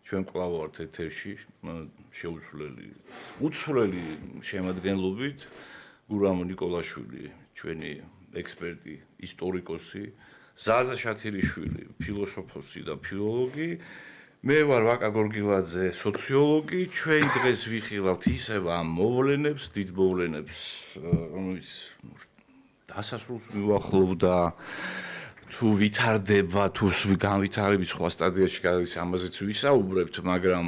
ჩვენ კვლავ ვართ ეთერში უცვლელი შემადგენლობით გურამ ნიკოლაშვილი, ჩვენი ექსპერტი, ისტორიკოსი, ზაზა შათირიშვილი, ფილოსოფოსი და ფილოლოგი, მე ვარ ვაკა გორგილაძე, სოციოლოგი, ჩვენ დღეს ვიხილავთ ისევ ამ მოვლენებს, დიდ მოვლენებს, რომელიც დასასრულს მივახლოვდა, თუ ვითარდება, თუ განვითარების სხვა სტადიაში გადის, ამაზეც ვისაუბრებთ, მაგრამ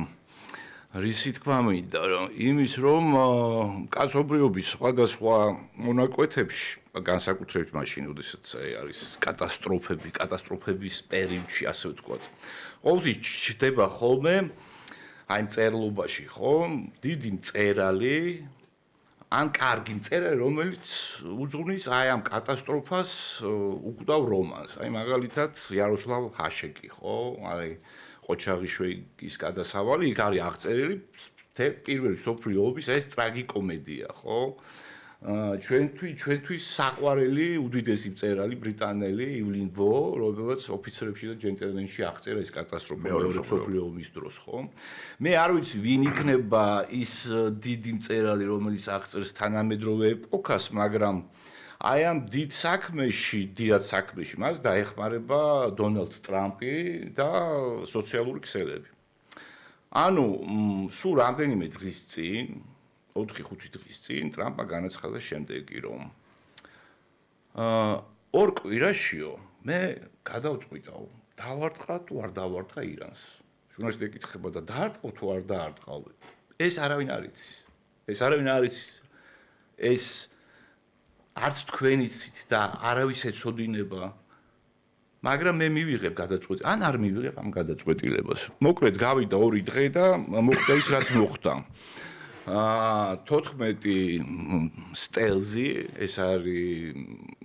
რისი თქმა მინდა, იმის რომ კაცობრიობის სხვადასხვა მონაკვეთებში, განსაკუთრებით მაშინ, როდესაც არის კატასტროფების პერიოდში, ასე ვთქვათ, ყოველთვის ჩნდება ხოლმე აი მწერლობაში, ხო, დიდი მწერალი, ან კარგი მწერალი, რომელიც უძღვნის აი ამ კატასტროფას უკვდავ რომანს. აი მაგალითად იაროსლავ ჰაშეკი, ხო? აი ყოჩაღიშვილის გადასავალი, იქ არის აღწერილი პირველი მსოფლიო ომის ეს ტრაგიკომედია, ხო? ჩვენთვის საყვარელი უდიდესი მწერალი ბრიტანელი ივლინ ვო, რომელიც ოფიცრებში და ჯენტელმენში აღწერა ეს კატასტროფა მეორე მსოფლიო ომის დროს, ხო? მე არ ვიცი ვინ იქნება ის დიდი მწერალი, რომელიც აღწერს თანამედროვე ეპოქას, მაგრამ აი ამ დიდ საქმეში მას დაეხმარება დონალდ ტრამპი და სოციალური ქსელები. ანუ სულ რამდენიმე დღის წინ 4-5 დღის წინ ტრამპმა განაცხადა შემდეგი, რომ ორ კვირაშიო მე გადავწყვიტავ, დავარტყა თუ არ დავარტყა ირანს. ჟურნალისტი ეკითხება და დაარტყო თუ არ დაარტყავ. ეს არავინ არ იცის. ეს არც თქვენ იცით და არავის ეცოდინება. მაგრამ მე მივიღებ გადაწყვეტილებას, ან არ მივიღებ ამ გადაწყვეტილებას. მოკლედ გავიდა 2 დღე და მოხდა ის რაც მოხდა. 14 სტელზი, ეს არის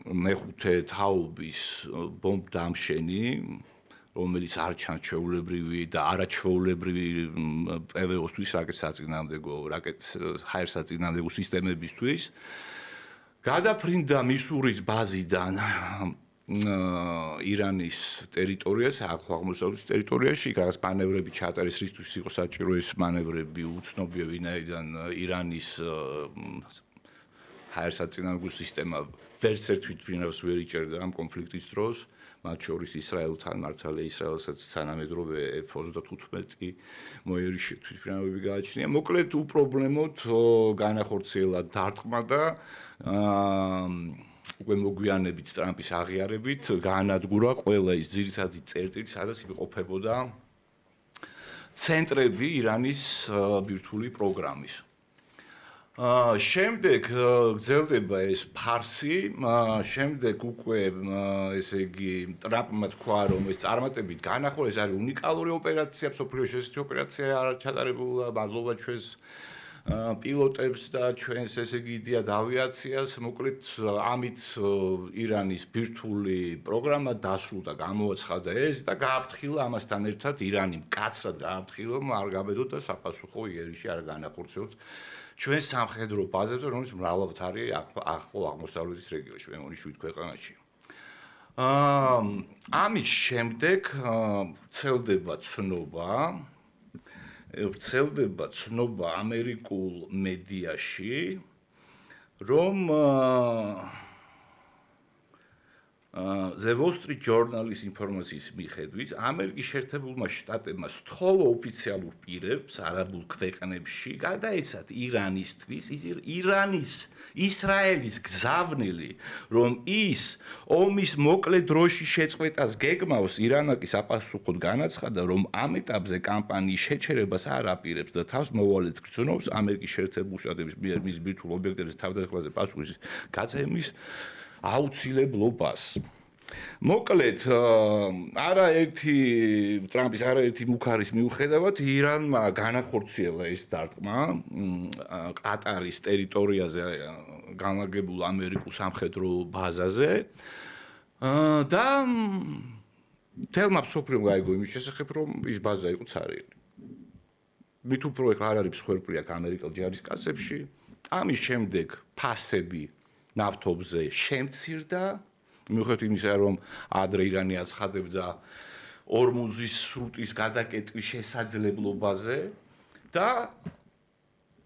მეხუთე თაობის ბომბდამშენი, რომელიც არ ჩანს ჩვეულებრივი და არაჩვეულებრივი PVO-თვის ჰაერსაწინააღმდეგო სისტემებისთვის. გადაფრინდა მისურის ბაზიდან ირანის ტერიტორიას, ახლო აღმოსავლეთის ტერიტორიაში, რაღაც მანევრები ჩაატარეს, რისთვის იყო საჭირო ეს მანევრები, უცნობია ვინაიდან ირანის ჰაერსაწინააღმდეგო სისტემა ვერც ერთ თვითმფრინავს ვერ იჭერდა ამ კონფლიქტის დროს, მათ შორის ისრაელთან, მართალია ისრაელსაც თანამედროვე F-35 მოერიშე თვითმფრინავები გააჩნია. მოკლედ უპრობლემოდ განახორციელა დარტყმა და უკვე მოგვიანებით ტრამპის აღიარებით გაანადგურა ყველა ის ძირითადი წერტილი, სადაც იმყოფებოდა ცენტრები ირანის ბირთვული პროგრამის. შემდეგ გრძელდება ეს ფარსი, შემდეგ უკვე ესე იგი ტრამპმა თქვა, რომ ეს წარმატებით განახორციელა, ეს არის უნიკალური ოპერაცია, მსოფლიოში ესეთი ოპერაცია არ ჩატარებულა, მადლობა ჩვენს პილოტებს და ჩვენს ესე იგი იდეად ავიაციას, მოკლედ ამით ირანის ბირთვული პროგრამა დასრულდა, გამოაცხადა ეს და გააფრთხილა ამასთან ერთად ირანი მკაცრად გააფრთხილა, არ გაბედოთ და საფასუხო იერიში არ განახორციელოთ ჩვენ სამხედრო ბაზებზე, რომელიც მრავლად არის ახლო აღმოსავლეთის რეგიონში, მე მგონი 7 ქვეყანაში. ამის შემდეგ ვრცელდება ცნობა ამერიკულ მედიაში, რომ The Wall Street Journal-ის ინფორმაციის მიხედვით, ამერიკის შეერთებულმა შტატებმა სთხოვა ოფიციალურ პირებს არაბულ ქვეყნებში გადაეცათ ისრაელის გზავნილი, რომ ის ომის მოკლე დროში შეწყვეტას გეგმავს, ირანაკის აპასუხოდ განაცხადა, რომ ამ ეტაპზე კამპანიის შეჩერებას არ აპირებს და თავს მოვალედ გრძნობს ამერიკის შეერთებული შტატების მიერ მის ბირთვულ ობიექტებზე თავდასხმაზე პასუხის გაცემის აუცილებლობას. მოკლედ, ტრამპის არაერთი მუქარის მიუხედავად, ირანმა განახორციელა ეს დარტყმა ყატარის ტერიტორიაზე განლაგებულ ამერიკულ სამხედრო ბაზაზე და თელმა მსოფლიომ გაიგო იმის შესახებ, რომ ის ბაზა იყო ცარიელი. მით უფრო ეხლა არ არის მსხვერპლი აქ ამერიკელ ჯარისკაცებში. ამის შემდეგ ფასები ნავთობზე შემცირდა, მიუხედავად იმისა, რომ ადრე ირანი აცხადებდა ორმუზის სრუტის გადაკეტვის შესაძლებლობაზე და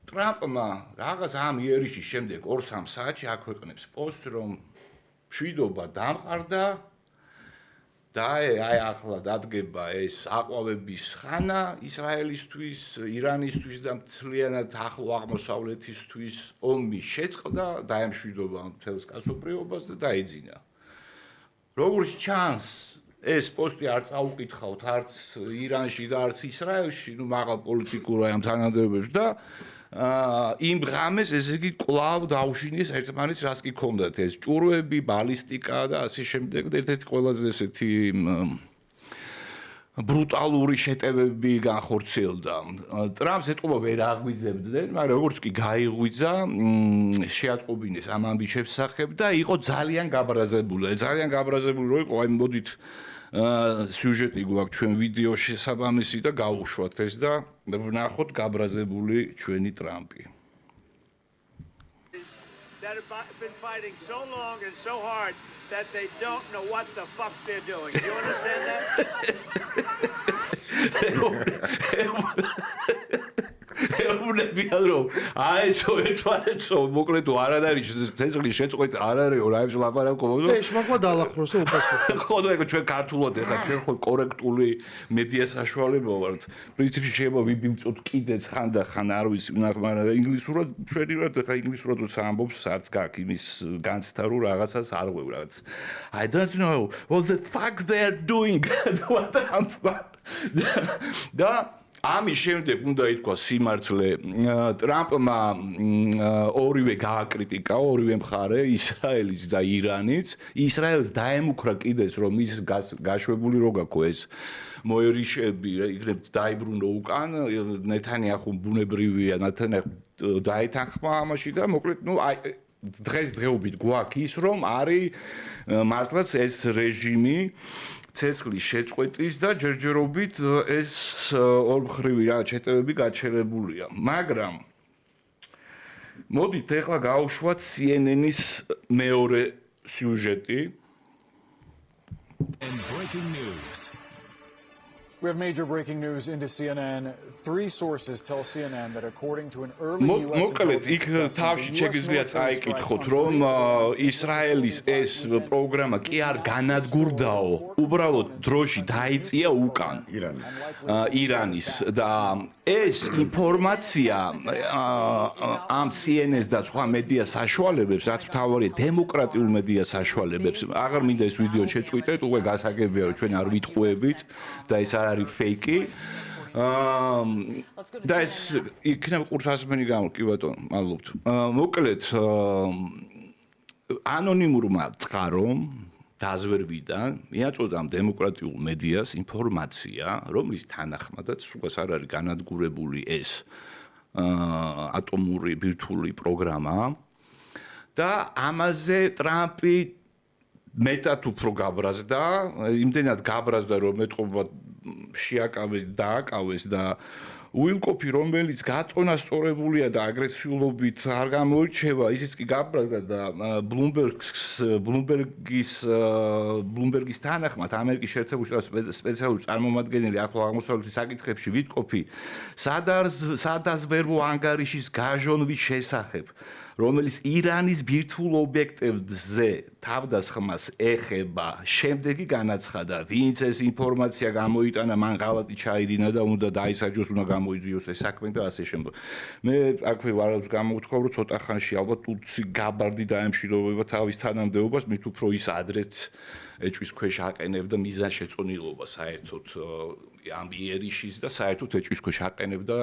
ტრამპმა რაღაც ამ იერიშის შემდეგ 2-3 საათში აქვეყნებს პოსტს, რომ მშვიდობა დამყარდა და აი ახლა დადგება ეს აყვავების ხანა ისრაელისთვის, ირანისთვის და მთლიანად ახლო აღმოსავლეთისთვის ომი შეწყდა, დაემშვიდობა მთელს კაცობრიობას და დაიძინა. როგორც ჩანს, ეს პოსტი არ წაუკითხავთ არც ირანში და არც ისრაელში, ნუ მაღალ პოლიტიკურ ამ თანამდებობებს და იმ ღამეს ესე იგი კვლავ დაუშინეს ერთმანეთს, რაც კი ქონდათ ეს ჭურვები, ბალისტიკა და ასე შემდეგ და ერთ-ერთი ყველაზე ესეთი ბრუტალური შეტევები განხორციელდა. ტრამპს ეტყობა ვერ აღვიძებდნენ, მაგრამ როგორც კი გაიღვიძა, შეატყობინეს ამ ამბიშების სახებ და იყო ძალიან გაბრაზებული. ძალიან გაბრაზებული რო იყო, აი მოდით სიუჟეტი გვაქვს ჩვენ ვიდეო შესაბამისი და გავუშვათ ეს და ვნახოთ გაბრაზებული ჩვენი ტრამპი. That have been fighting so long and so hard that they don't know what the fuck they're doing. Do you understand that? აესო ერთმანეთსო მოკლედ არ არის ცეცხლის შეწყვეტა არ არის რა ის ლაპარაკობ. ეს მაგმა დაალახროსო უპასუხო. ხო და ჩვენ ქართულად ეხლა ჩვენ ხო კორექტული მედია საშუალება ვართ. პრინციპში შეიძლება ვიბილწოთ კიდეც ხან არ ვიცი, მაგრამ ინგლისურად ჩვენივართ ეხლა ინგლისურად როცა ამბობს არც გაქვს იმის განცდა რომ რაღაცას არ ღვევ რაღაც. I don't know what the fuck they are doing. და ამის შემდეგ უნდა ითქვას სიმართლე, ტრამპმა ორივე გააკრიტიკა, ორივე მხარე, ისრაელის და ირანის. ისრაელს დაემუქრა კიდეც, რომ ის გაშვებული რო გაქვე ეს მოერიშები, იქნებ დაიბრუნო უკან, ნეთანიახუ ბუნებრივია, ნეთანიახუ დაეთანხმა ამაში და მოკლედ, ნუ აი დღესდღეობით გვაქვს ის, რომ არის მართლაც ეს რეჟიმი ცეცხლის შეწყვეტის და ჯერჯერობით ეს ორმხრივი რა შეტევები გაჩერებულია. მაგრამ მოდით ეხლა გავუშვათ CNN-ის მეორე სიუჟეტი. We have major breaking news into CNN. 3 sources tell CNN that according to an early US მოკლედ იქ თავში შეგიძლია წაიკითხოთ, რომ ისრაელის ეს პროგრამა კი არ განადგურდაო, უბრალოდ დროში დაიწია უკან ირანის და ეს ინფორმაცია ამ CNN-ს და სხვა მედია საშუალებებს, რაც მთავარია დემოკრატიულ მედია საშუალებებს, აღარ მინდა ეს ვიდეო შეწყვიტეთ, უკვე გასაგებია რომ ჩვენ არ ვიტყუებით და ეს არის ფეიკი. და ეს იქნება ყურსასმენი გამო, კი ბატონო, მადლობთ. მოკლედ ანონიმურმა წყარომ დაზვერვიდან მიაწოდა დემოკრატიულ მედიას ინფორმაცია, რომლის თანახმადაც სულაც არ არის განადგურებული ეს ატომური ბირთვული პროგრამა და ამაზე ტრამპი მეტად უფრო გაბრაზდა, იმდენად გაბრაზდა, რომ ეთყობა შეაკავეს და აკავეს და უილკოფი, რომელიც გაწონასწორებულია და აგრესიულობით არ გამოირჩევა, ისიც კი გაბრაზდა და ბლუმბერგის თანახმად ამერიკის შეერთებული შტატების სპეციალური წარმომადგენელი ახლო აღმოსავლეთის საკითხებში ვიტკოფი სადაზვერვო ანგარიშის გაჟონვის შესახებ, რომელიც ირანის ბირთვულ ობიექტებზე თავდასხმას ეხება, შემდეგი განაცხადა, ვინც ეს ინფორმაცია გამოიტანა, მან ღალატი ჩაიდინა და უნდა დაისაჯოს, უნდა გამოიძიოს ეს საქმე და ასე შემდეგ. მე აქვე ვარავს გამოვთქვა, რომ ცოტა ხანში ალბათ თუცი გაბარდი დაემშვიდობება თავის თანამდებობას, მით უფრო ის ადრესს ეჭვის ქვეშ აყენებდა მიზან შეწონილობა საერთოდ ამ იერიშის და საერთოდ ეჭვის ქვეშ აყენებდა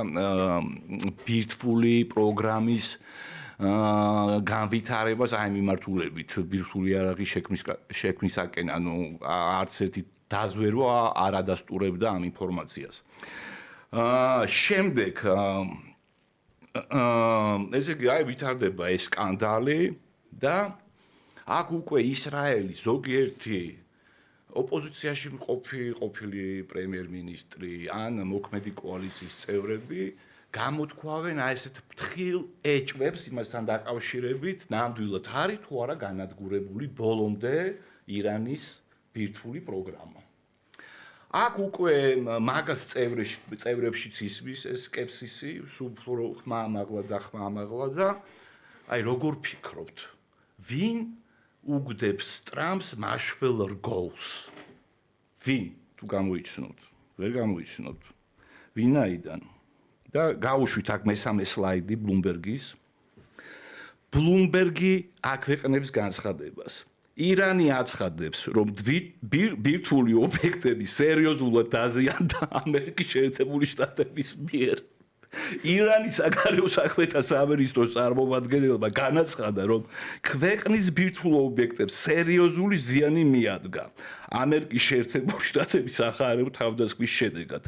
ბირთვული პროგრამის განვითარებას აი მიმართულებით ბირთვული იარაღის შექმნისაკენ, ანუ არც ერთი დაზვერვა არ ადასტურებდა ამ ინფორმაციას. შემდეგ ესე იგი აი ვითარდება ეს სკანდალი და აქ უკვე ისრაელის ზოგიერთი ოპოზიციაში ყოფილი პრემიერ-მინისტრი ან მოქმედი კოალიციის წევრები გამოთქვავენ აი ესეთ ფრთხილ ეჭვებს იმასთან დაკავშირებით, ნამდვილად არის თუ არა განადგურებული ბოლომდე ირანის ბირთვული პროგრამა. აქ უკვე მაგას წევრებშიც ისმის ეს სკეპსისი, სუფრო ხმამაღლა და აი როგორ ფიქრობთ, ვინ უგდებს ტრამპს მაშველ რგოლს? ვინ თუ გამოიცნობთ? ვერ გამოიცნობთ. ვინაიდან? და გავუშვით აქ მესამე სლაიდი ბლუმბერგის. ბლუმბერგი აქვეყნებს განცხადებას. ირანი აცხადებს, რომ ბირთვული ობიექტები სერიოზულად დაზიანდა ამერიკის შეერთებული შტატების მიერ. ირანის საგარეო საქმეთა სამინისტროს წარმომადგენელმა განაცხადა, რომ ქვეყნის ბირთვულ ობიექტებს სერიოზული ზიანი მიადგა ამერიკის შეერთებული შტატების სახარებო თავდასხმის შედეგად.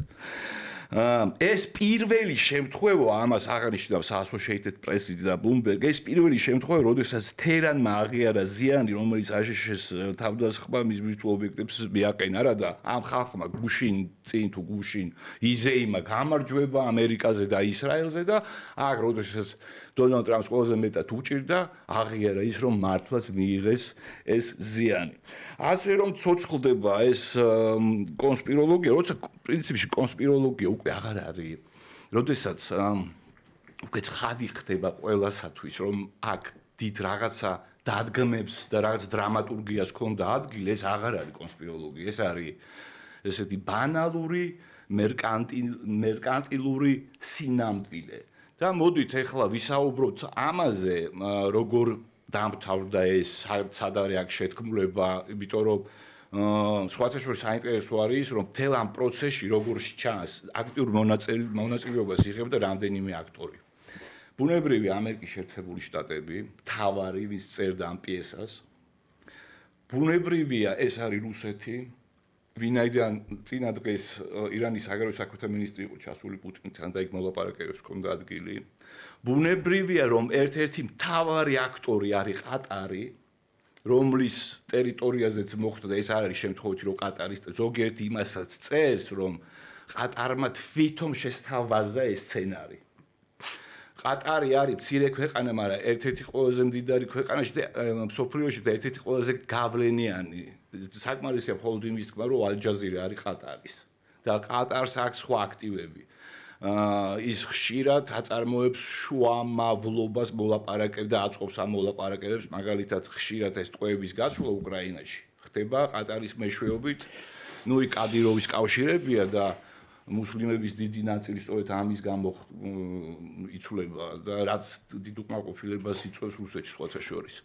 ეს პირველი შემთხვევა ამას აღნიშნავს Associated Press-იც და Bloomberg, ეს პირველი შემთხვევა, როდესაც თერანმა აღიარა ზიანი, რომელიც აშშ-ს თავდასხმა მის ბირთვულ ობიექტებს მიაყენა რა და ამ ხალხმა გუშინ წინ თუ გუშინ იზეიმა გამარჯვება ამერიკაზე და ისრაელზე და აქ როდესაც დონალდ ტრამპს ყველაზე მეტად უჭირდა, აღიარა ის, რომ მართლაც მიიღეს ეს ზიანი. ასე რომ ცოცხლდება ეს კონსპიროლოგია, როცა პრინციპში კონსპიროლოგია უკვე აღარ არის. როდესაც უკვე ცხადი ხდება ყველასათვის, რომ აქ დიდ რაღაცა დადგმებს და რაღაც დრამატურგიას ქონდა ადგილი, ეს აღარ არის კონსპიროლოგია, ეს არის ესეთი ბანალური მერკანტილური სინამდვილე. და მოდით ახლა ვისაუბროთ ამაზე, როგორ დამთავრდა ეს სად არის აქ შეთქმულება, იმიტომ რომ სხვათა შორის საინტერესო არის, რომ მთელ ამ პროცესში როგორც ჩანს, აქტიურ მონაწილეობას იღებდა რამდენიმე აქტორი. ბუნებრივია ამერიკის შეერთებული შტატები, მთავარი, ვის წერდა ამ პიესას. ბუნებრივია ეს არის რუსეთი, ვინაიდან წინა დღეს ირანის საგარეო საქმეთა მინისტრი იყო ჩასული პუტინთან და იქ მოლაპარაკებებს ჰქონდა ადგილი. ბუნებრივია, რომ ერთ-ერთი მთავარი აქტორი არის ყატარი, რომლის ტერიტორიაზეც მოხდა და ეს არ არის შემთხვევითი, რომ ყატარის ზოგიერთი იმასაც წერს, რომ ყატარმა თვითონ შესთავაზა ეს სცენარი. ყატარი არის მცირე ქვეყანა, მაგრამ ერთ-ერთი ყველაზე მდიდარი ქვეყანაში და მსოფლიოში და ერთ-ერთი ყველაზე გავლენიანი. საკმარისია მხოლოდ იმის თქმა, რომ ალ-ჯაზირა არის ყატარის და ყატარს აქვს სხვა აქტივები. ის ხშირად აწარმოებს შუამავლობას მოლაპარაკებს და აწყობს ამ მოლაპარაკებებს, მაგალითად ხშირად ეს ტყვეების გასვლა უკრაინაში ხდება ყატარის მეშვეობით. ნუ იქ კადიროვის კავშირებია და მუსლიმების დიდი ნაწილი სწორედ ამის გამო იცვლება და რაც დიდ უკმაყოფილებას იწვევს რუსეთში სხვათა შორის.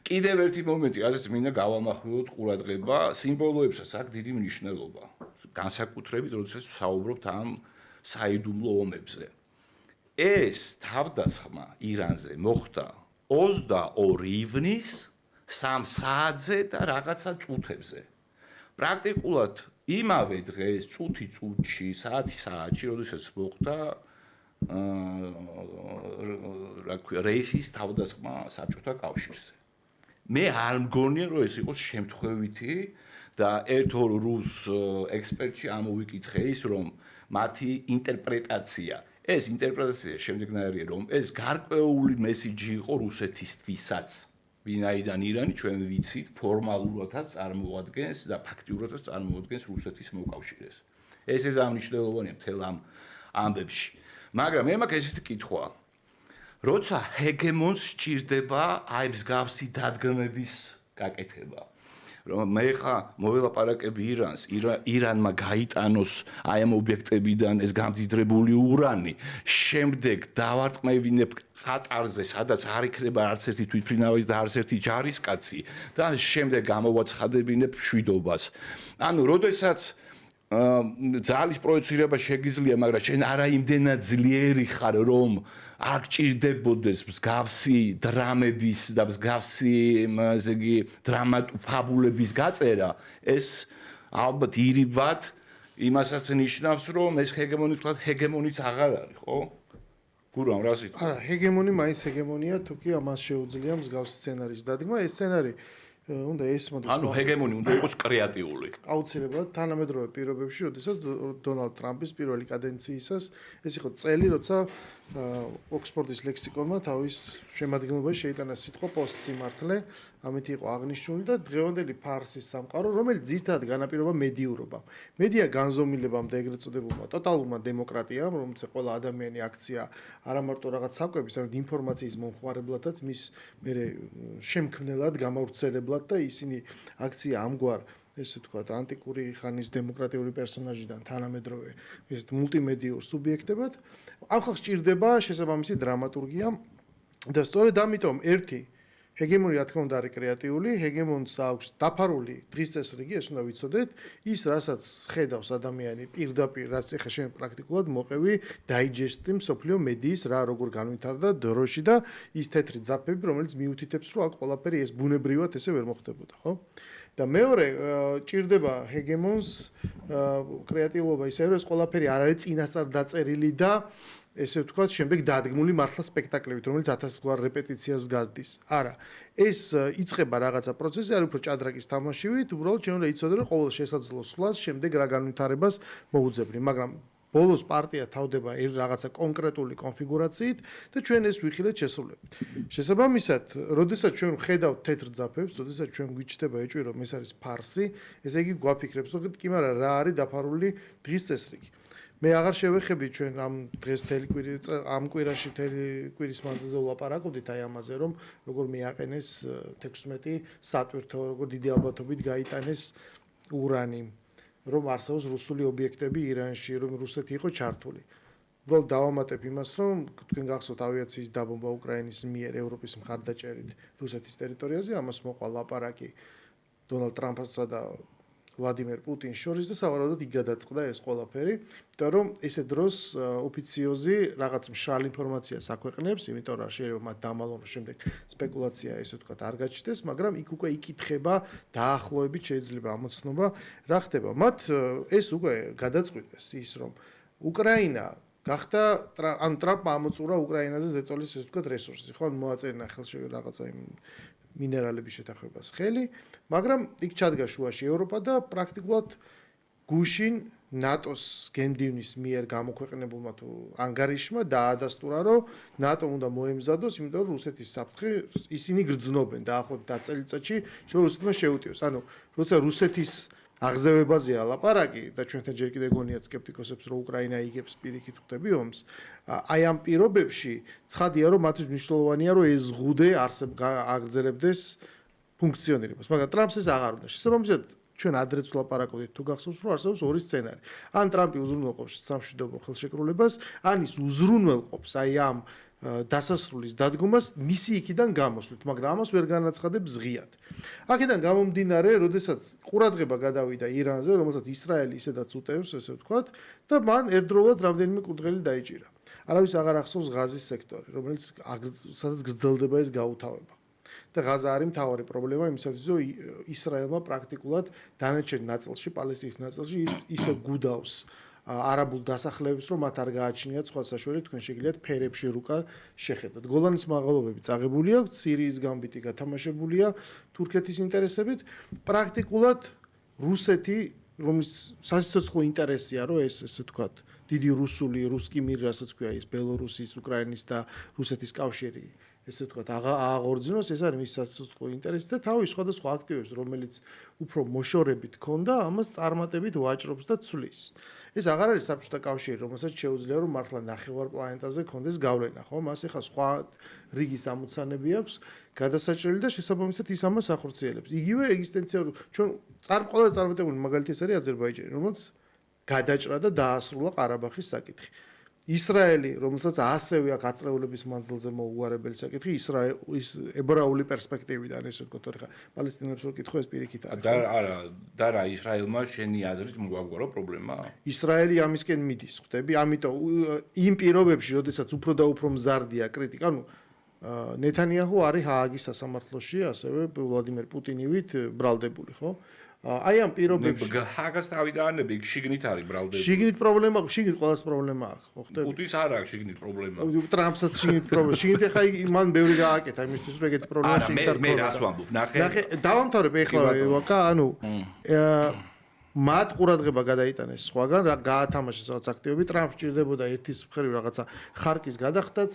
კიდევ ერთი მომენტი, რაზეც მინდა გავამახვილოთ ყურადღება, სიმბოლოებსაც აქვს დიდი მნიშვნელობა. განსაკუთრებით, როდესაც ვსაუბრობთ ამ საიდუმლო ომებზე. ეს თავდასხმა ირანზე მოხდა 22 ივნის 3 საათზე და რაღაცა წუთებზე. პრაქტიკულად იმავე დღეს, წუთი, საათში, როდესაც მოხდა რა ქვია, რეიხის თავდასხმა საბჭოთა კავშირზე. მე არ მგონია, რომ ეს იყოს შემთხვევითი და ერთ-ორ რუს ექსპერტში ამოვიკითხე ის, რომ მათი ინტერპრეტაცია, ეს ინტერპრეტაცია შემდეგნაირია, რომ ეს გარკვეული მესიჯი იყო რუსეთისთვისაც. ვინაიდან ირანი ჩვენ ვიცით ფორმალურადაც წარმოადგენს და ფაქტიურადაც წარმოადგენს რუსეთის მოკავშირეს. ეს ამნიშნელოვანია მთელ ამ ამბებში. მაგრამ მე მაქვს ესეთი კითხვა. როცა ჰეგემონს სჭირდება აი მსგავსი დადგმების გაკეთება, რომ მე ხა მოველაპარაკები ირანს, ირანმა გაიტანოს აი ამ ობიექტებიდან ეს გამდიდრებული ურანი, შემდეგ დავარტყმევინებ ყატარზე, სადაც არ იქნება არც ერთი თვითმფრინავი და არც ერთი ჯარისკაცი და შემდეგ გამოვაცხადებინებ მშვიდობას. ანუ როდესაც ძალის პროექცირება შეგიძლია, მაგრამ შენ არა იმდენად ძლიერი ხარ, რომ არ გჭირდებოდეს მსგავსი დრამების და მსგავსი, ესე იგი, დრამატფაბულების გაწერა, ეს ალბათ ირიბად იმასაც ნიშნავს, რომ ეს ჰეგემონი თქვა ჰეგემონიც აღარ არის, ხო? გურამ, რა სიტყვა? არა, ჰეგემონი მაინც ჰეგემონია, თუ კი ამას შეუძლია მსგავსი სცენარის დადგმა, ეს სცენარი უნდა ესმოდეს. ანუ ჰეგემონი უნდა იყოს კრეატიული. აუცილებლად თანამედროვე პირობებში, როდესაც დონალდ ტრამპის პირველი კადენციისას ეს იყო წელი, როცა ოქსფორდის ლექსიკონმა თავის შემადგენლობაში შეიტანა სიტყვა პოსტსიმართლე, ამით იყო აღნიშნული და დღევანდელი ფარსის სამყარო, რომელიც ძირითადად განაპირობა მედიურობამ. მედია განზომილებამდე ეგრეთ წოდებულმა ტოტალურმა დემოკრატიამ, რომელსაც ყველა ადამიანი აქცია არა მარტო რაღაც საკვების, არამედ ინფორმაციის მომხმარებლადაც, მის მერე შემქმნელად, გამავრცელებლად და ისინი აქცია ამგვარ ესე ვთქვათ, ანტიკური ხანის დემოკრატიული პერსონაჟიდან თანამედროვე ეს მულტიმედიურ სუბიექტებად. ამ ხალხს ჭირდება შესაბამისი დრამატურგია და სწორედ ამიტომ ერთი ჰეგემონი რა თქმა უნდა არის კრეატიული, ჰეგემონს აქვს დაფარული დღის წესრიგი, ეს უნდა ვიცოდეთ, ის რასაც ხედავს ადამიანი პირდაპირ, რაც ეხლა შენ პრაქტიკულად მოყევი დაიჯესტი მსოფლიო მედიის რა როგორ განვითარდა დროში და ის თეთრი ძაფები, რომელიც მიუთითებს, რომ აქ ყველაფერი ეს ბუნებრივად ესე ვერ მოხდებოდა, ხო? და მეორე ჭირდება ჰეგემონს კრეატიულობა ისე რომ ეს ყველაფერი არ არის წინასწარ დაწერილი და ესე ვთქვათ, შემდეგ დადგმული მართლა სპექტაკლებით, რომელიც 1000 გვარ რეპეტიციას გაზდის. არა, ეს იწყება რაღაცა პროცესი, არის უფრო ჭადრაკის თამაშივით, უბრალოდ ჩვენ უნდა იცოდე, რომ ყოველ შესაძლო სვლას შემდეგ რა განვითარებას მოუძებნი, მაგრამ ბოლოს პარტია თავდება რაღაცა კონკრეტული კონფიგურაციით და ჩვენ ეს ვიხილეთ შესრულებით. შესაბამისად, როდესაც ჩვენ ვხედავთ თეთრ ძაფებს, როდესაც ჩვენ გვიჩნდება ეჭვი, რომ ეს არის ფარსი, ესე იგი გვაფიქრებს, რომ კი მაგრამ რა არის დაფარული დღის წესრიგი. მე აღარ შევეხები ჩვენ ამ დღეს ამ კვირაში კვირის მანძილზე ვლაპარაკობდით აი ამაზე, რომ როგორ მიაყენეს 16 სატვირთო, როგორ დიდი ალბათობით გაიტანეს ურანი, რომ არსებობს რუსული ობიექტები ირანში, რომ რუსეთი იყო ჩართული. უბრალოდ დავამატებ იმას, რომ თქვენ გახსოვთ ავიაციის დაბომბვა უკრაინის მიერ ევროპის მხარდაჭერით რუსეთის ტერიტორიაზე, ამას მოყვა ლაპარაკი დონალდ ტრამპსა და ვლადიმერ პუტინს შორის და სავარაუდოდ იქ გადაწყდა ეს ყველაფერი, იმიტომ რომ ესე დროს ოფიციოზი რაღაც მშრალ ინფორმაციას აქვეყნებს, იმიტომ რომ შეიძლება მათ დამალონ შემდეგ სპეკულაცია ესე ვთქვათ არ გაჩნდეს, მაგრამ იქ უკვე იკითხება დაახლოებით შეიძლება ამოცნობა რა ხდება. მათ ეს უკვე გადაწყვიტეს ის რომ უკრაინა გახდა ან ტრამპმა ამოწურა უკრაინაზე ზეწოლის ესე ვთქვათ რესურსი, ხო, მოაწერინა ხელში რაღაცა იმ მინერალების შეთანხმებას ხელი, მაგრამ იქ ჩადგა შუაში ევროპა და პრაქტიკულად გუშინ ნატოს გენდივნის მიერ გამოქვეყნებულმა თუ ანგარიშმა დაადასტურა, რომ ნატომ უნდა მოემზადოს, იმიტომ რომ რუსეთის საფრთხე ისინი გრძნობენ დაახლოებით წელიწადში, რუსეთმა შეუტიოს. ანუ როცა რუსეთის აღზევებაზეა ლაპარაკი და ჩვენთან ჯერ კიდევ გონიათ სკეპტიკოსებს, რომ უკრაინა იგებს პირიქით ხვდები ომს. აი ამ პირობებში ცხადია, რომ მათთვის მნიშვნელოვანია, რომ ეს ზღუდე აგრძელებდეს ფუნქციონირებას, მაგრამ ტრამპს ეს აღარ უნდა. შესაბამისად, ჩვენ ადრეც ვლაპარაკობდით, თუ გახსოვს, რომ არსებობს ორი სცენარი. ან ტრამპი უზრუნველყოფს სამშვიდობო ხელშეკრულებას, ან ის უზრუნველყოფს აი ამ დასასრულის დადგომას მისი იქიდან გამოსვლით, მაგრამ ამას ვერ განაცხადებს ღიად. აქედან გამომდინარე, როდესაც ყურადღება გადავიდა ირანზე, რომელსაც ისრაელი ისედაც უტევს, ესე ვთქვათ, და მან ერთდროულად რამდენიმე კურდღელი დაიჭირა. არავის აღარ ახსოვს ღაზის სექტორი, რომელიც სადაც გრძელდება ეს გაუთავება. და ღაზა არის მთავარი პრობლემა იმისათვის, რომ ისრაელმა პრაქტიკულად დანარჩენ ნაწილში, პალესტინის ნაწილში ისე გუდავს არაბულ დასახლებებს, რომ მათ არ გააჩნიათ სხვა საშუალება, თქვენ შეგიძლიათ ფერებში რუკა შეხედოთ. გოლანის მაღლობები წაღებული აქვს, სირიის გამბიტი გათამაშებულია თურქეთის ინტერესებით. პრაქტიკულად რუსეთი, რომლის სასიცოცხლო ინტერესია, რომ ეს ესე ვთქვათ, დიდი რუსკი მիր, რასაც ქვია ის ბელორუსის, უკრაინის და რუსეთის კავშირი, ესე ვთქვათ, აღორძინოს, ეს არის მის სასიცოცხლო ინტერესი და თავის სხვადასხვა აქტივებს, რომელიც უფრო მოშორებით ქონდა, ამას წარმატებით ვაჭრობს და ცვლის. ეს აღარ არის საბჭოთა კავშირი, რომელსაც შეუძლია რომ მართლა ნახევარ პლანეტაზე ქონდეს გავლენა, ხო? მას ეხა სხვა რიგის ამოცანები აქვს გადასაჭრელი და შესაბამისად ის ამას ახორციელებს. იგივე ეგზისტენციალური ჩვენ ყველაზე წარმატებული მაგალითი ეს არის აზერბაიჯანი, რომელიც გადაჭრა და დაასრულა ყარაბაღის საკითხი. ისრაელი, რომელსაც ასევე აქვს აწრეულების მანძილზე მოუარებელი საკითხი, ის ებრაული პერსპექტივიდან ესე ვთქვათ, ხა პალესტინელებს რო კითხო ეს პირიქით არის. და რა ისრაელმა შენი აზრით მოგვაგვარა პრობლემა? ისრაელი ამისკენ მიდის, ხვდები? ამიტომ იმ პირობებში, როდესაც უფრო და უფრო მზარდია კრიტიკა, ანუ ნეთანიაჰუ არის ჰააგის სასამართლოში, ასევე ვლადიმერ პუტინივით ბრალდებული, ხო? აი ამ პირობებში ჰაგას თავიდანები შიგნით არის ბრალდები. შიგნით პრობლემა, შიგნით ყველას პრობლემა აქვს, ხო ხტები? პუტინს არ აქვს შიგნით პრობლემა. ტრამპსაც შიგნით პრობლემა. შიგნით ეხა მან ბევრი გააკეთა იმისთვის, რომ ეგეთი პრობლემა შიგნით არ მე რას ვამბობ, ნახე. დავამთავრებ ეხლა ვაკა, ანუ მათ ყურადღება გადაიტანეს სხვაგან, რა გაათამაშეს რაღაც აქტივები, ტრამპს ჭირდებოდა ერთის მხრივ რაღაცა ხარკის გადახდაც,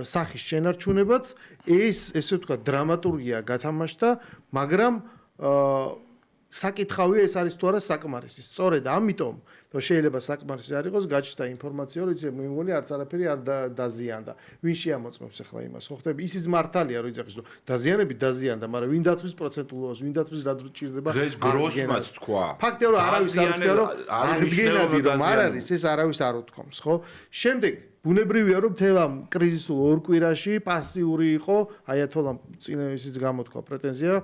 სახის შენარჩუნებაც, ესე ვთქვათ, დრამატურგია გათამაშდა, მაგრამ საკითხავია ეს არის თუ არა საკმარისი. სწორედ ამიტომ რომ შეიძლება საკმარისი არ იყოს, გაჩნდა ინფორმაცია, რომ იცი მე მგონი არც არაფერი არ დაზიანდა. ვინ შეამოწმებს ახლა იმას? ხო ხტები, ისიც მართალია, რომ იცი, რომ დაზიანები დაზიანდა, მაგრამ ვინ დათვლის პროცენტულობას, ვინ დათვლის რა დრო ჭირდება? დღეს გროსმაც თქვა. ფაქტია, რომ არავის არ თქვა, რომ აღდგენადი რომ არ არის, ეს არავის არ უთქვამს, ხო? შემდეგ ბუნებრივია რომ მთელ ამ კრიზისულ ორ კვირაში პასიური იყო, აიათოლამ წინ ისიც გამოთქვა პრეტენზია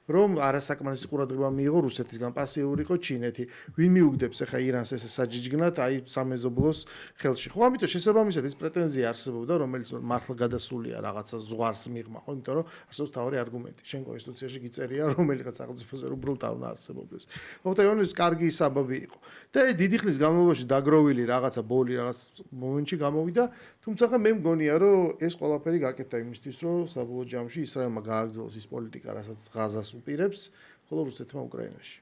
რომ არასაკმარისი ყურადღება მიიღო რუსეთისგან, პასიური იყო ჩინეთი. ვინ მიუგდებს ახლა ირანს ესე საჯიჯგნად, აი სამეზობლოს ხელში. ხო, ამიტომ შესაბამისად ეს პრეტენზია არსებობდა, რომელიც მართლა გადასულია რაღაცა ზღვარს მიღმა, ხო, იმიტომ რომ არსებობს თავი არგუმენტი. შენ კონსტიტუციაში გიწერია, რომელიღაც სახელმწიფოზე უბრალოდ არ უნდა არსებობდეს. ხო, ეს კარგი საბაბი იყო. და ეს დიდი ხნის განმავლობაში დაგროვილი რაღაცა ბოლი რაღაც მომენტში გამოვიდა, თუმცა მე მგონია, რომ ეს ყველაფერი გაკეთდა იმისთვის, რომ საბოლოო ჯამში ისრაელმა გააგრძელოს ის პოლიტიკა, რასაც ღაზას უპირებს, ხოლო რუსეთმა უკრაინაში.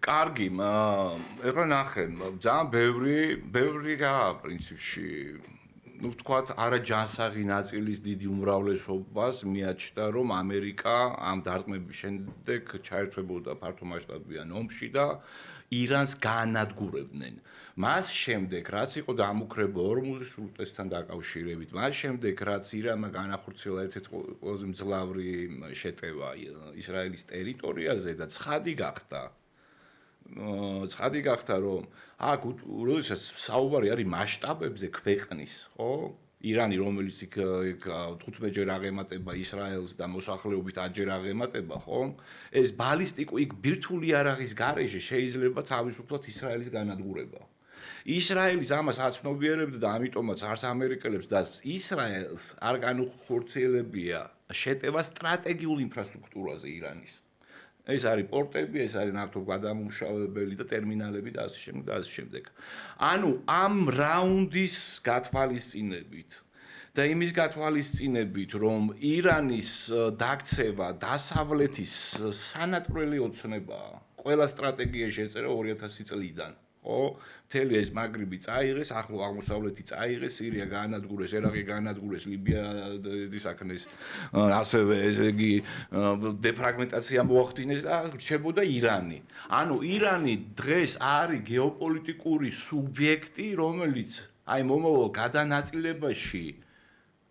კარგი, ეხლა ნახე, ძალიან ბევრი რა პრინციპში, ну ვთქვათ, არაჯანსაღი ნაწილის დიდი უმრავლესობას მიაჩნდა, რომ ამერიკა ამ დარტყმების შემდეგ ჩაერთვებოდა ფართომასშტაბიან ომში და ირანს გაანადგურებდნენ. მას შემდეგ, რაც იყო დამუქრება ორმუზის სრუტესთან დაკავშირებით, მას შემდეგ, რაც ირანმა განახორციელა ერთ-ერთი ყველაზე მძლავრი შეტევა ისრაელის ტერიტორიაზე და ცხადი გახდა, რომ აქ როდესაც საუბარი არის მასშტაბებზე ქვეყნის, ხო? ირანი, რომელიც იქ 15-ჯერ აღემატება ისრაელს და მოსახლეობით 10-ჯერ აღემატება, ხო? ეს ბალისტიკო იქ ბირთვული იარაღის გარეშე შეიძლება თავისუფლად ისრაელის განადგურება. ისრაელის ამას აცნობიერებდა და ამიტომაც არც ამერიკელებს და ისრაელს არ განუხორციელებია შეტევა სტრატეგიულ ინფრასტრუქტურაზე ირანის. ეს არის პორტები, ეს არის ნავთობგადამამუშავებელი და ტერმინალები და ასე შემდეგ და ასე შემდეგ. ანუ ამ რაუნდის გათვალისწინებით და იმის გათვალისწინებით, რომ ირანის დაქცევა დასავლეთის სანატრელი ოცნებაა. ყველა სტრატეგია შეწერა 2000 წლიდან. ხო, მთელი ეს მაგრიბი წაიღეს, ახლო აღმოსავლეთი წაიღეს, სირია გაანადგურეს, ერაყი გაანადგურეს, ლიბია ისაქნეს, ასევე ესე იგი დეფრაგმენტაცია მოახდინეს და რჩებოდა ირანი. ანუ ირანი დღეს არის გეოპოლიტიკური სუბიექტი, რომელიც აი მომავალ გადანაწილებაში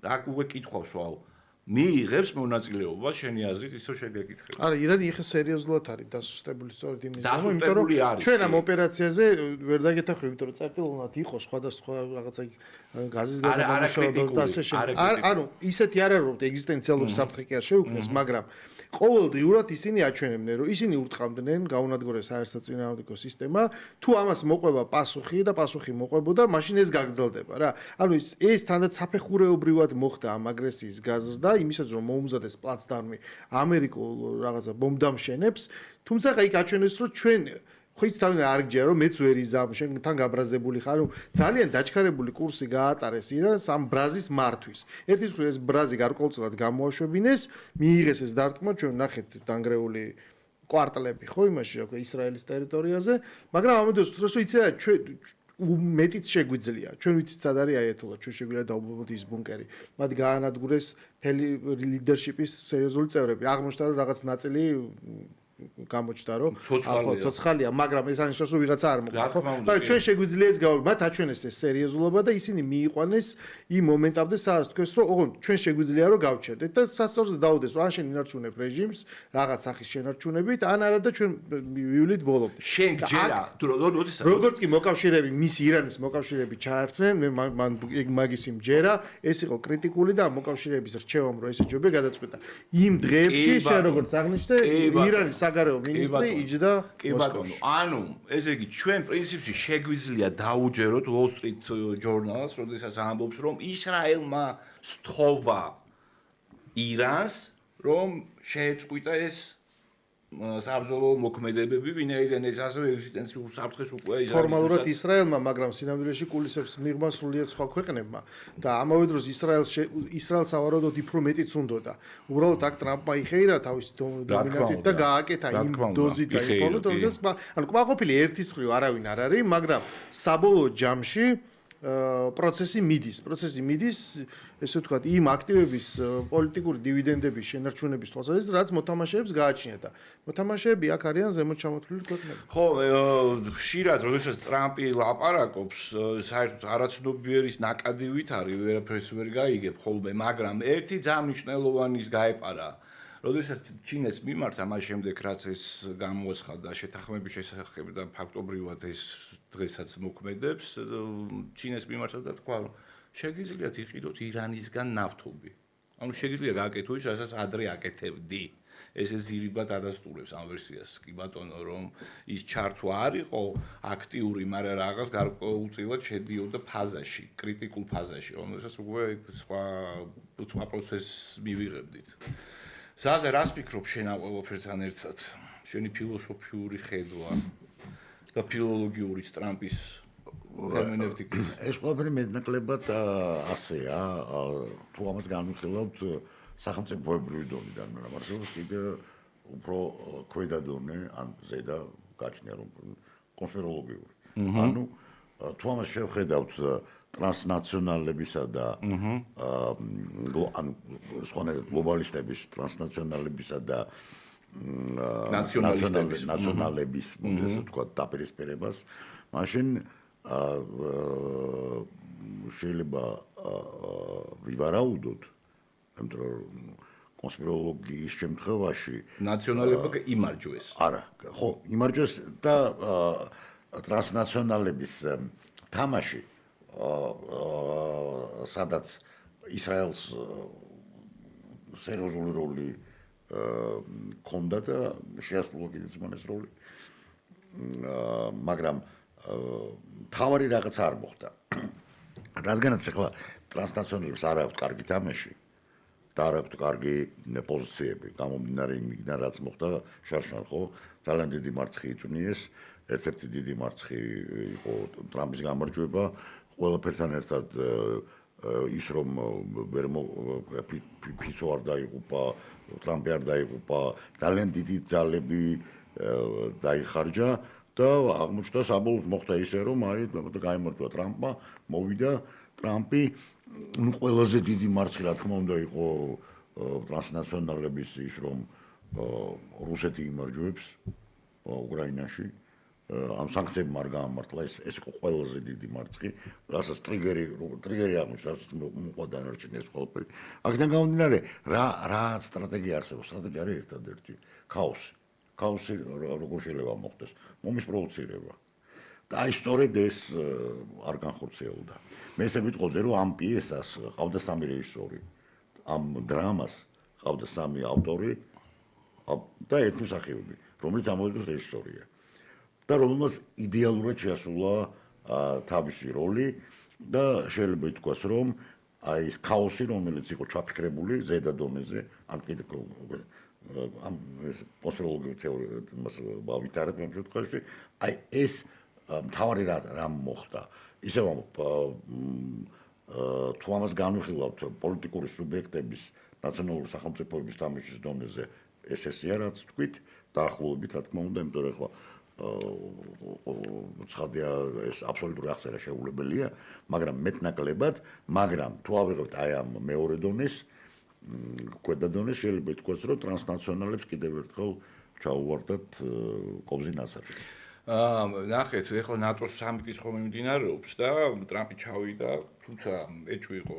რა უკვე კითხვავს ვალ მიიღებს მონაწილეობას შენი აზრით ისო შეგეკითხება. არა, ირანი ეხა სერიოზულად არის დასუსტებული სწორედ იმის გამო, იმიტომ რომ ჩვენ ამ ოპერაციაზე ვერ დაგეთახები, იმიტომ რომ წერტილოვნად იყო სხვადასხვა რაღაცა გაზის გადამამუშავებელს და ასე შემდეგ. ანუ ისეთი არ არის რომ ეგზისტენციალური საფრთხე კი არ შეუქმნეს, მაგრამ ყოველდღიურად ისინი აჩვენებდნენ, რომ ისინი ურტყამდნენ გაუნადგურეს საერთაშორისო სისტემა, თუ ამას მოყვება პასუხი და პასუხი მოყვებოდა, მაშინ ეს გაგრძელდება რა. ანუ ეს თანდაც საფეხურეობრივად მოხდა ამ აგრესიის გაზრდა, იმისაც რომ მოუმზადეს პლაცდარმი ამერიკულ რაღაცა ბომბდამშენებს, თუმცა იქ აჩვენეს, რომ ჩვენ ხოიც თავი არ გჯერა რომ მეც ვერ იზამ შენთან გაბრაზებული ხარ რომ ძალიან დაჩქარებული კურსი გაატარეს ირანს ამ ბრაზის მართვის. ერთის მხრივ ეს ბრაზი გარკვეულწილად გამოაშვებინეს, მიიღეს ეს დარტყმა, ჩვენ ნახეთ დანგრეული კვარტლები ხო იმაში რა ქვია ისრაელის ტერიტორიაზე, მაგრამ ამოდოს უთხრეს რომ იცი რა ჩვენ მეტიც შეგვიძლია. ჩვენ ვიცით სად არის აიათოლა, ჩვენ შეგვიძლია დავუბრუნოთ ის ბუნკერი. მათ გაანადგურეს მთელი ლიდერშიპის სერიოზული წევრები. აღმოჩნდა რომ რაღაც ნაწილი გამოჩნდა რომ ცოცხალია, მაგრამ ეს ანიშნავს რომ ვიღაცა არ მოკლა, ხო? მაგრამ ჩვენ შეგვიძლია ეს გავაკეთოთ, მათ აჩვენეს ეს სერიოზულობა და ისინი მიიყვანეს იმ მომენტამდე, სადაც თქვეს რომ ოღონდ ჩვენ შეგვიძლია რომ გავჩერდეთ და სასწორზე დაუდეს რომ ან შენ ინარჩუნებ რეჟიმს რაღაც სახის შენარჩუნებით, ან არა და ჩვენ ვივლით ბოლომდე. შენ ჯერა თუ როგორც კი მოკავშირეები, მის ირანის მოკავშირეები ჩაერთვნენ, მე მან მაგის იმ ჯერა, ეს იყო კრიტიკული და ამ მოკავშირეების რჩევამ რომ ესე ჯობია გადაწყვეტა. იმ დღეებში შენ როგორც აღნიშნე, ირანის საგარეო მინისტრი იჯდა მოსკოვში. ანუ ესე იგი ჩვენ პრინციპში შეგვიძლია დაუჯეროთ Wall Street Journal-ს, როდესაც ამბობს რომ ისრაელმა სთხოვა ირანს რომ შეეწყვიტა ეს საბრძოლო მოქმედებები, ვინაიდან ეს ასევე ეგზისტენციურ საფრთხეს უკვე ის ფორმალურად ისრაელმა, მაგრამ სინამდვილეში კულისებს მიღმა სრულიად სხვა ქვეყნებმა და ამავე დროს ისრაელს ავაროდოთ უფრო მეტიც უნდოდა. უბრალოდ აქ ტრამპმა იხეირა თავისი დომინანტით და გააკეთა იმ დოზით და იმ ფორმით, რომელსაც ანუ კმაყოფილი ერთის მხრივ არავინ არ არის, მაგრამ საბოლოო ჯამში პროცესი მიდის, ესე ვთქვათ, იმ აქტივების პოლიტიკური დივიდენდების შენარჩუნების თვალსაზრისით, რაც მოთამაშეებს გააჩნიათ და მოთამაშეები აქ არიან ზემოთ ჩამოთვლილი ქვეყნები. ხო, ხშირად, როდესაც ტრამპი ლაპარაკობს, საერთოდ არაცნობიერის ნაკადივით არის, ვერაფერს ვერ გაიგებ ხოლმე, მაგრამ ერთი ძალიან მნიშვნელოვანის გაეპარა. როდესაც ჩინეთს მიმართა, მას შემდეგ რაც ეს გამოაცხადა შეთანხმების შესახებ და ფაქტობრივად ეს დღესაც მოქმედებს, ჩინეთს მიმართა და თქვა, რომ შეგიძლიათ იყიდოთ ირანისგან ნავთობი. ანუ შეგიძლია გააკეთო ის, რასაც ადრე აკეთებდი. ეს ძირითადად ადასტურებს ამ ვერსიას, კი ბატონო, რომ ის ჩართვა არ იყო აქტიური, მაგრამ რაღაც გარკვეულწილად შედიოდა ფაზაში, კრიტიკულ ფაზაში, რომელსაც უკვე სხვა პროცესს მივიღებდით. ზაზე რას ფიქრობ შენ ამ ყველაფერთან ერთად? შენი ფილოსოფიური ხედვა და ფილოლოგიური ტრამპის ჰერმენევტიკის. ეს ყველაფერი მეტნაკლებად ასეა, თუ ამას განვიხილავთ სახელმწიფოებრივი დონიდან, მაგრამ არსებობს კიდე უფრო ქვედა დონე, ან ზედა გაჩნია რომ კონსპიროლოგიური. ანუ თუ ამას შევხედავთ ტრანსნაციონალებისა და ანუ სხვანაირად გლობალისტების, ტრანსნაციონალებისა და ნაციონალების, ესე ვთქვათ, დაპირისპირებას, მაშინ შეიძლება ვივარაუდოთ, იმიტომ რომ კონსპიროლოგიის შემთხვევაში ნაციონალებმა იმარჯვეს. არა, ხო, იმარჯვეს და ტრანსნაციონალების თამაში სადაც ისრაელს სერიოზული როლი ჰქონდა და შეასრულა კიდეც მან ეს როლი. მაგრამ თავარი რაღაც არ მოხდა. რადგანაც ახლა ტრანსნაციონალებს არ აქვს კარგი თამაში და არ აქვს კარგი პოზიციები, გამომდინარე იმიდან, რაც მოხდა შარშან, ხო? ძალიან დიდი მარცხი იწვნიეს, ერთ-ერთი დიდი მარცხი იყო ტრამპის გამარჯვება, ყველაფერთან ერთად ის რომ ფიცო არ დაიღუპა, ტრამპი არ დაიღუპა, ძალიან დიდი ძალები დაიხარჯა და აღმოჩნდა საბოლოოდ მოხდა ისე რომ აი გაიმარჯვა ტრამპმა, მოვიდა ტრამპი, ну ყველაზე დიდი მარცხი რა თქმა უნდა იყო ტრანსნაციონალების ის რომ რუსეთი იმარჯვებს უკრაინაში ამ სანქციებმა არ გაამართლა ეს იყო ყველაზე დიდი მარცხი, რასაც ტრიგერი აღმოჩნდა, რასაც მოყვა დანარჩენი ეს ყველაფერი. აქედან გამომდინარე, რა სტრატეგია არსებობს? სტრატეგია არის ერთადერთი ქაოსი. ქაოსი როგორ შეიძლება მოხდეს? ომის პროვოცირება. და აი სწორედ ეს არ განხორციელდა. მე ესე ვიტყოდი, რომ ამ პიესას ყავდა სამი რეჟისორი, ამ დრამას ყავდა სამი ავტორი და ერთი მსახიობი, რომელიც ამავდროულად რეჟისორია. და რომელმაც იდეალურად შეასრულა თავისი როლი და შეიძლება ითქვას, რომ აი ეს ქაოსი, რომელიც იყო ჩაფიქრებული ზედა დონეზე, ან კიდე ამ კონსპიროლოგიურ თეორიას ვითარებ ამ შემთხვევაში, აი ეს მთავარი რა მოხდა. ისევ თუ ამას განვიხილავთ პოლიტიკური სუბიექტების, ნაციონალური სახელმწიფოების თამაშის დონეზე, ესეა რაც თქვით, დაახლოებით, რა თქმა უნდა, იმიტომ რომ ახლა ცხადია ეს აბსოლუტური აღწერა შეუძლებელია, მაგრამ მეტნაკლებად, მაგრამ თუ ავიღებთ აი ამ მეორე დონეს, ქვედა დონეს შეიძლება ითქვას, რომ ტრანსნაციონალებს კიდევ ერთხელ ჩაუვარდათ კობზინასარში. ნახეთ, ეხლა ნატოს სამიტის ხომ მიმდინარეობს და ტრამპი ჩავიდა, თუმცა ეჭვი იყო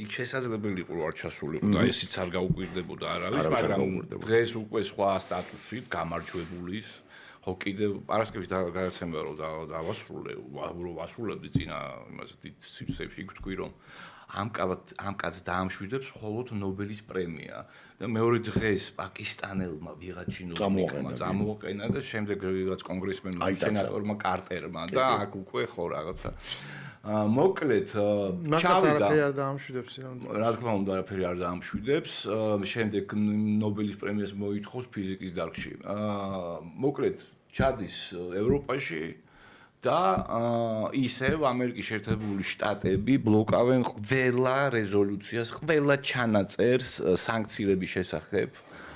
იქ შესაძლებელი იყო არ ჩასულიყო და ესიც არ გაუკვირდებოდა არავის, მაგრამ დღეს უკვე სხვა სტატუსით გამარჯვებულის ხო კიდევ პარასკევის გადაცემა რომ დავასრულებდი წინა იმას დიდ სივრცეებში იქ თქვი რომ ამ კაცს დაამშვიდებს მხოლოდ ნობელის პრემია და მეორე დღეს პაკისტანელმა ვიღაც ჩინოვნიკმა წამოაყენა და შემდეგ ვიღაც კონგრესმენმა სენატორმა კარტერმა და აქ უკვე ხო რაღაცა მოკლედ მაგაც ჩავიდა არაფერი არ დაამშვიდებს რა თქმა უნდა არაფერი არ დაამშვიდებს შემდეგ ნობელის პრემიას მოითხოვს ფიზიკის დარგში მოკლედ ჩადის ევროპაში და ისევ ამერიკის შეერთებული შტატები ბლოკავენ ყველა რეზოლუციას, ყველა ჩანაწერს სანქციების შესახებ,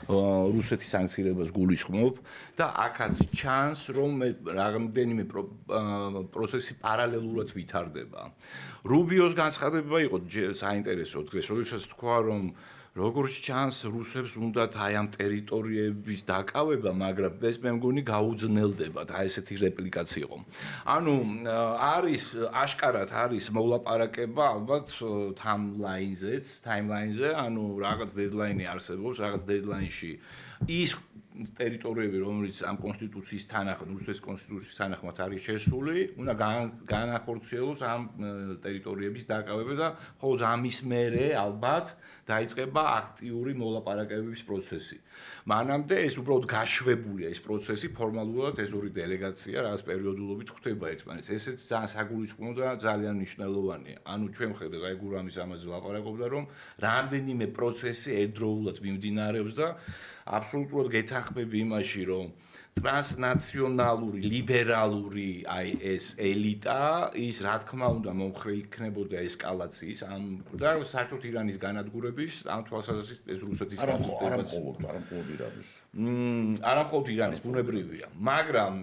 რუსეთის სანქციებას გულისხმობ და აქაც ჩანს, რომ რამდენიმე პროცესი პარალელურად ვითარდება. რუბიოს განცხადება იყო საინტერესო დღეს, როდესაც თქვა, რომ როგორც ჩანს, რუსებს უნდათ აი ამ ტერიტორიების დაკავება, მაგრამ ეს მე მგონი გაუძნელდებათ, აი ესეთი რეპლიკაც იყო. ანუ არის აშკარად არის მოლაპარაკება ალბათ timeline-ზე, ანუ რაღაც დედლაინი არსებობს, რაღაც დედლაინში ის ტერიტორიები, რომელიც ამ კონსტიტუციის თანახმად, რუსეთის კონსტიტუციის თანახმად არის შესული, უნდა განახორციელოს ამ ტერიტორიების დაკავება და ხოლო ამის მერე ალბათ დაიწყება აქტიური მოლაპარაკებების პროცესი. მანამდე ეს უბრალოდ გაშვებულია ეს პროცესი ფორმალურად ეს ორი დელეგაცია რაღაც პერიოდულობით ხდება ერთმანეთს. ესეც ძალიან საგულისხმო და ძალიან მნიშვნელოვანია. ანუ ჩვენ ხედავთ აი გურამის ამაზე ლაპარაკობდა რომ რამდენიმე პროცესი ერთდროულად მიმდინარეობს და აბსოლუტურად გეთანხმები იმაში რომ ტრანსნაციონალური ლიბერალური აი ეს ელიტა ის რა თქმა უნდა მომხრე იქნებოდა ესკალაციის ამ და საერთოდ ირანის განადგურების ამ თვალსაზრისით ეს რუსეთის არა მხოლოდ ირანის ბუნებრივია მაგრამ